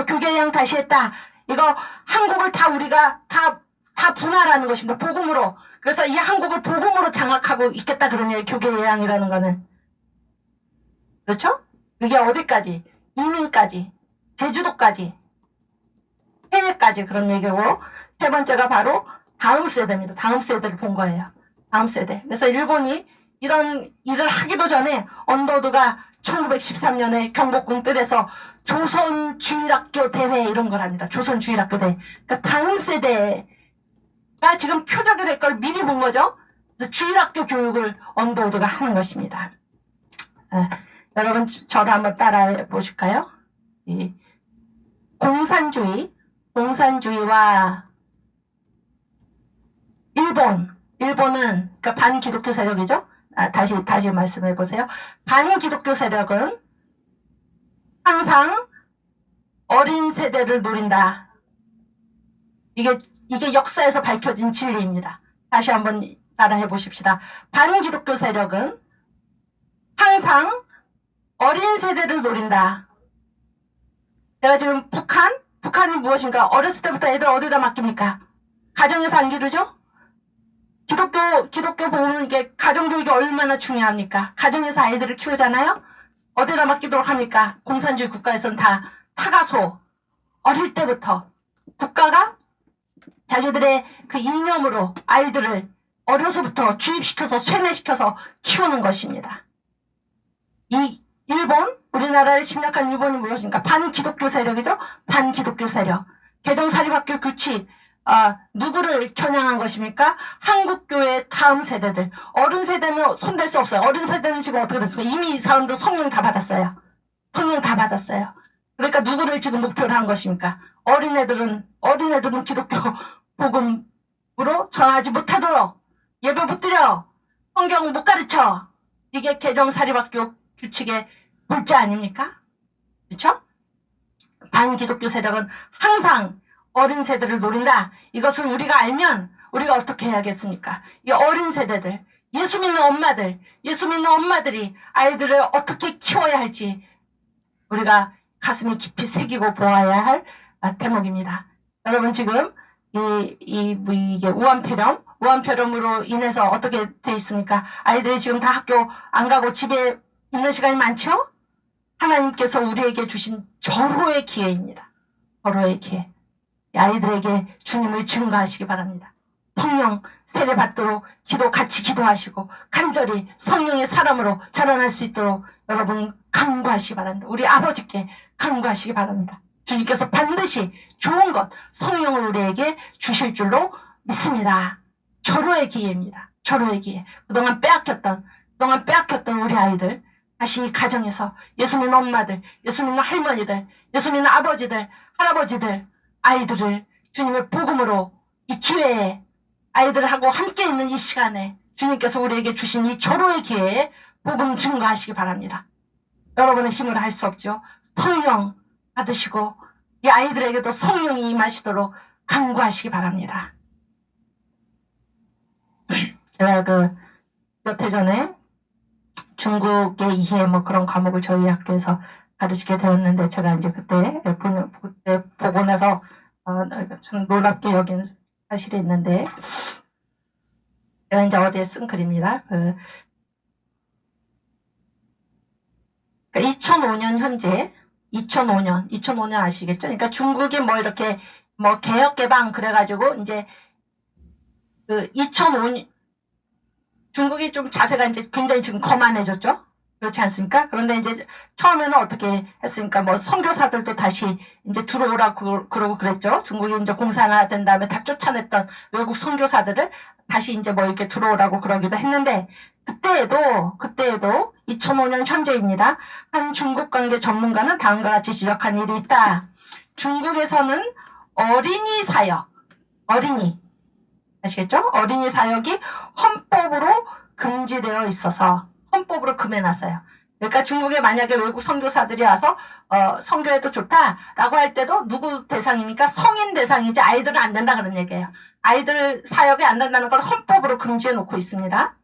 교계양 다시 했다. 이거 한국을 다 우리가 다 분할하는 것입니다. 복음으로. 그래서 이 한국을 복음으로 장악하고 있겠다 그런 얘기, 교계양이라는 거는. 그렇죠? 이게 어디까지? 이민까지, 제주도까지, 해외까지 그런 얘기고, 세 번째가 바로 다음 세대입니다. 다음 세대를 본 거예요. 다음 세대. 그래서 일본이 이런 일을 하기도 전에 언더우드가 1913년에 경복궁 뜰에서 조선주일학교 대회 이런 걸 합니다. 조선주일학교 대회. 그러니까 다음 세대가 지금 표적이 될 걸 미리 본 거죠. 그래서 주일학교 교육을 언더우드가 하는 것입니다. 여러분 저를 한번 따라해 보실까요? 이 공산주의와 일본은 그러니까 반기독교 세력이죠. 다시 말씀해 보세요. 반기독교 세력은 항상 어린 세대를 노린다. 이게 역사에서 밝혀진 진리입니다. 다시 한번 따라해 보십시다. 반기독교 세력은 항상 어린 세대를 노린다. 내가 지금 북한이 무엇인가? 어렸을 때부터 애들 어디다 맡깁니까? 가정에서 안 기르죠? 기독교 보면 이게 가정교육이 얼마나 중요합니까? 가정에서 아이들을 키우잖아요? 어디다 맡기도록 합니까? 공산주의 국가에서는 다 타가소. 어릴 때부터 국가가 자기들의 그 이념으로 아이들을 어려서부터 주입시켜서 쇠뇌시켜서 키우는 것입니다. 이 우리나라를 침략한 일본이 무엇입니까? 반기독교 세력이죠? 반기독교 세력. 개정사립학교 규칙, 누구를 겨냥한 것입니까? 한국교회 다음 세대들. 어른 세대는 손댈 수 없어요. 어른 세대는 지금 어떻게 됐습니까? 이미 이 사람들 성령 다 받았어요. 그러니까 누구를 지금 목표로 한 것입니까? 어린애들은 기독교 복음으로 전하지 못하도록 예배 못 드려. 성경 못 가르쳐. 이게 개정사립학교 규칙의 골자 아닙니까? 그렇죠? 반기독교 세력은 항상 어린 세대를 노린다. 이것을 우리가 알면 우리가 어떻게 해야겠습니까? 이 어린 세대들, 예수 믿는 엄마들, 예수 믿는 엄마들이 아이들을 어떻게 키워야 할지 우리가 가슴에 깊이 새기고 보아야 할 대목입니다. 여러분 지금 이게 우한폐렴으로 인해서 어떻게 돼 있습니까? 아이들이 지금 다 학교 안 가고 집에 있는 시간이 많죠? 하나님께서 우리에게 주신 절호의 기회입니다. 절호의 기회. 아이들에게 주님을 증거하시기 바랍니다. 성령 세례 받도록 같이 기도하시고 간절히 성령의 사람으로 자라날 수 있도록 여러분 간구하시기 바랍니다. 우리 아버지께 간구하시기 바랍니다. 주님께서 반드시 좋은 것 성령을 우리에게 주실 줄로 믿습니다. 절호의 기회입니다. 절호의 기회. 그동안 빼앗겼던 우리 아이들 다시 가정에서 예수 믿는 엄마들, 예수 믿는 할머니들, 예수 믿는 아버지들, 할아버지들, 아이들을 주님의 복음으로 이 기회에 아이들하고 함께 있는 이 시간에 주님께서 우리에게 주신 이 절호의 기회에 복음 증거하시기 바랍니다. 여러분의 힘으로 할 수 없죠. 성령 받으시고 이 아이들에게도 성령이 임하시도록 간구하시기 바랍니다. 제가 몇 해 전에 중국의 이해 그런 과목을 저희 학교에서 가르치게 되었는데 제가 이제 그때 보고 나서 참 놀랍게 여긴 사실이 있는데 제가 이제 어디에 쓴 글입니다. 2005년 현재 2005년 아시겠죠? 그러니까 중국이 이렇게 개혁 개방 그래가지고 이제 2005년 중국이 좀 자세가 이제 굉장히 지금 거만해졌죠? 그렇지 않습니까? 그런데 이제 처음에는 어떻게 했습니까? 선교사들도 다시 이제 들어오라고 그러고 그랬죠? 중국이 이제 공산화된 다음에 다 쫓아냈던 외국 선교사들을 다시 이제 이렇게 들어오라고 그러기도 했는데, 그때에도 2005년 현재입니다. 한 중국 관계 전문가는 다음과 같이 지적한 일이 있다. 중국에서는 어린이 아시겠죠? 어린이 사역이 헌법으로 금지되어 있어서 헌법으로 금해놨어요. 그러니까 중국에 만약에 외국 선교사들이 와서 선교해도 좋다라고 할 때도 누구 대상입니까? 성인 대상이지 아이들은 안 된다 그런 얘기예요. 아이들 사역이 안 된다는 걸 헌법으로 금지해 놓고 있습니다.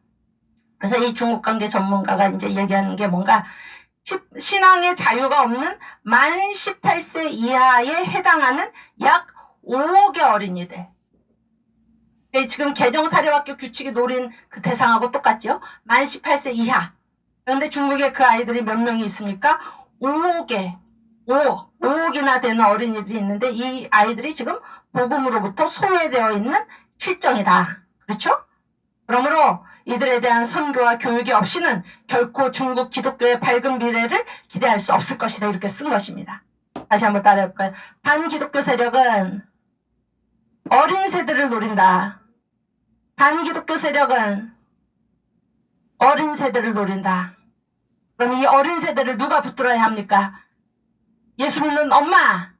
그래서 이 중국 관계 전문가가 이제 얘기하는 게 뭔가 신앙의 자유가 없는 만 18세 이하에 해당하는 약 5억의 어린이들. 지금 개정사립학교 규칙이 노린 그 대상하고 똑같죠? 만 18세 이하. 그런데 중국에 그 아이들이 몇 명이 있습니까? 5억이나 되는 어린이들이 있는데 이 아이들이 지금 복음으로부터 소외되어 있는 실정이다. 그렇죠? 그러므로 이들에 대한 선교와 교육이 없이는 결코 중국 기독교의 밝은 미래를 기대할 수 없을 것이다. 이렇게 쓴 것입니다. 다시 한번 따라해볼까요? 반기독교 세력은 어린 세대를 노린다. 반기독교 세력은 어린 세대를 노린다. 그럼 이 어린 세대를 누가 붙들어야 합니까? 예수 믿는 엄마,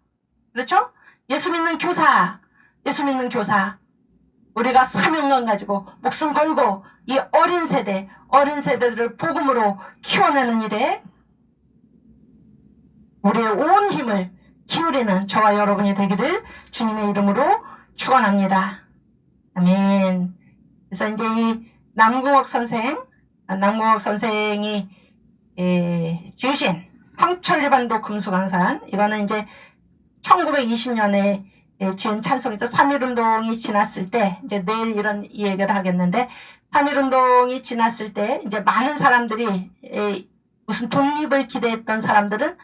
그렇죠? 예수 믿는 교사. 우리가 사명감 가지고 목숨 걸고 이 어린 세대들을 복음으로 키워내는 일에 우리의 온 힘을 기울이는 저와 여러분이 되기를 주님의 이름으로 축원합니다. 아멘. 그래서 이제 이 남궁옥 선생이 지으신 삼천리반도 금수강산, 이거는 이제 1920년에 지은 찬송이죠. 3.1운동이 지났을 때, 이제 내일 이런 얘기를 하겠는데, 3.1운동이 지났을 때, 이제 많은 사람들이, 무슨 독립을 기대했던 사람들은,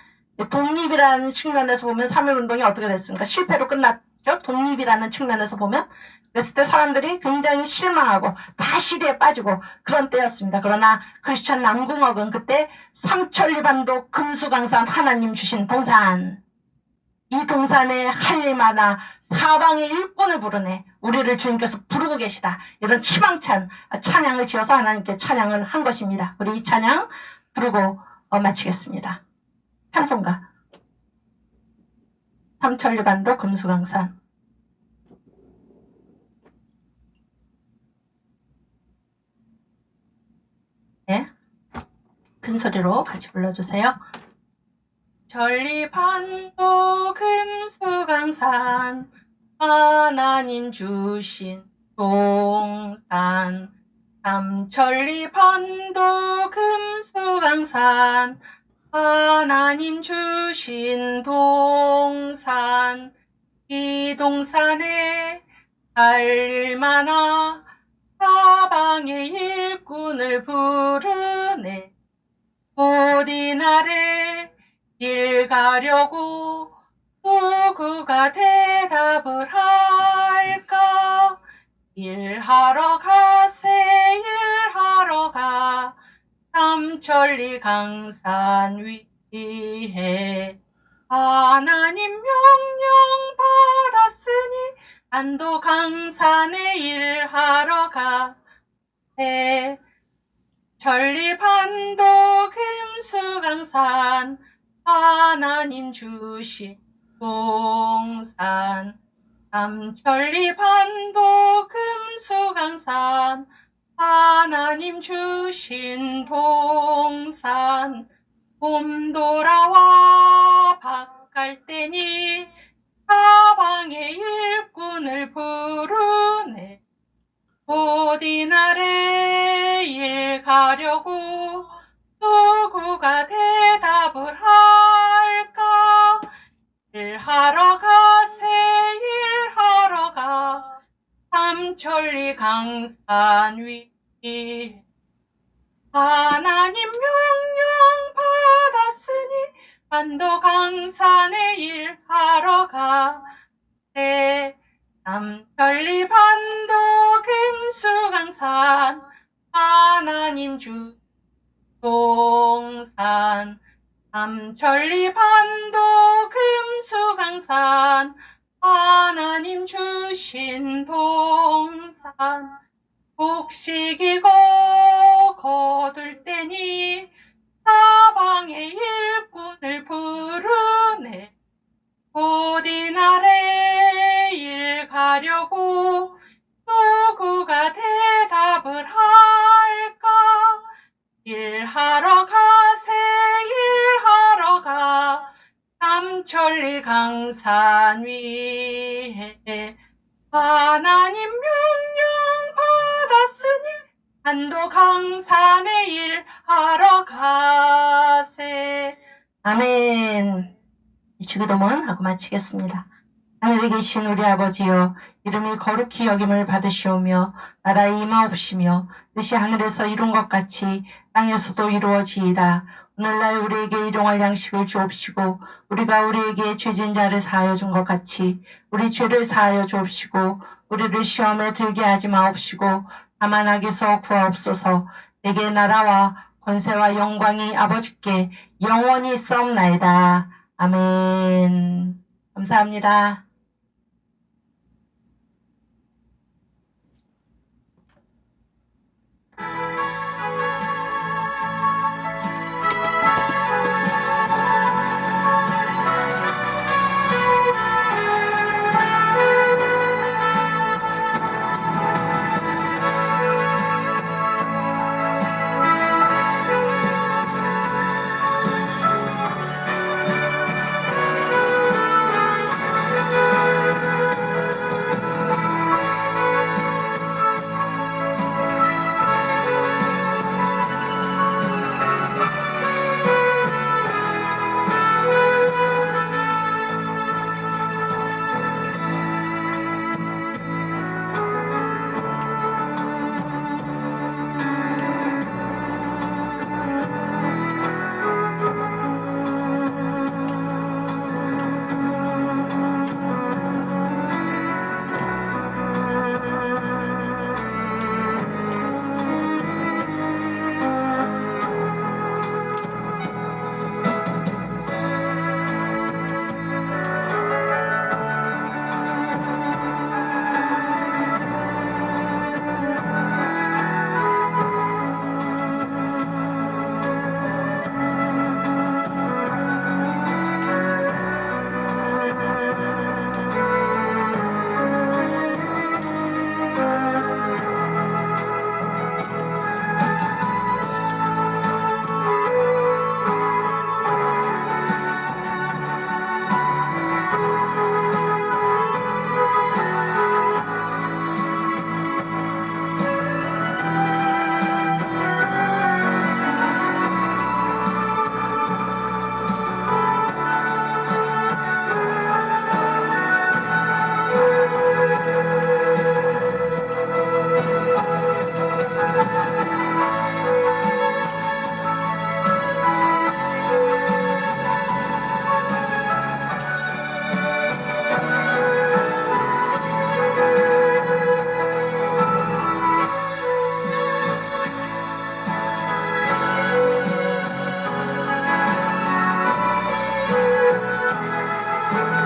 독립이라는 측면에서 보면 3.1운동이 어떻게 됐습니까? 실패로 끝났죠? 독립이라는 측면에서 보면. 그랬을 때 사람들이 굉장히 실망하고 다 시리에 빠지고 그런 때였습니다. 그러나 크리스천 남궁옥은 그때 삼천리반도 금수강산 하나님 주신 동산, 이 동산에 할 일 많아 사방의 일꾼을 부르네. 우리를 주님께서 부르고 계시다. 이런 희망찬 찬양을 지어서 하나님께 찬양을 한 것입니다. 우리 이 찬양 부르고 마치겠습니다. 찬송가 삼천리반도 금수강산. 네, 큰 소리로 같이 불러주세요. 전리반도 금수강산 하나님 주신 동산 삼천리반도 금수강산 하나님 주신 동산 이 동산에 달릴 만한 사방의 일꾼을 부르네 어디 나래 일 가려고 누구가 대답을 할까 일하러 가세 일하러 가 삼천리 강산 위에 하나님 명령 받았으니 안도 강산에 일하러 가세 천리반도 금수강산 하나님 주신 동산 삼천리반도 금수강산 하나님 주신 동산 봄 돌아와 밭갈 때니 사방의 일꾼을 부르네 어디 나래 일 가려고 누구가 대답을 할까 일하러 가세 일하러 가 삼천리 강산 위에 하나님 명령 받았으니 반도 강산에 일하러 가세 삼천리 반도 금수강산 하나님 주 동산 삼천리 반도 금수강산 하나님 주신 동산 곡식이고 거둘 때니 사방의 일꾼을 부르네 어디 나래 일 가려고 누구가 대답을 할까 일하러 가세 일하러 가 삼천리 강산 위에 하나님 명령 받았으니 안도 강산에 일하러 가세 아멘. 이 주기도문 하고 마치겠습니다. 하늘에 계신 우리 아버지여 이름이 거룩히 여김을 받으시오며 나라의 임하옵시며 뜻이 하늘에서 이룬 것 같이 땅에서도 이루어지이다. 오늘날 우리에게 일용할 양식을 주옵시고 우리가 우리에게 죄진 자를 사하여 준 것 같이 우리 죄를 사하여 주옵시고 우리를 시험에 들게 하지 마옵시고 다만 악에서 구하옵소서. 내게 나라와 권세와 영광이 아버지께 영원히 있사옵나이다. 아멘. 감사합니다. 네.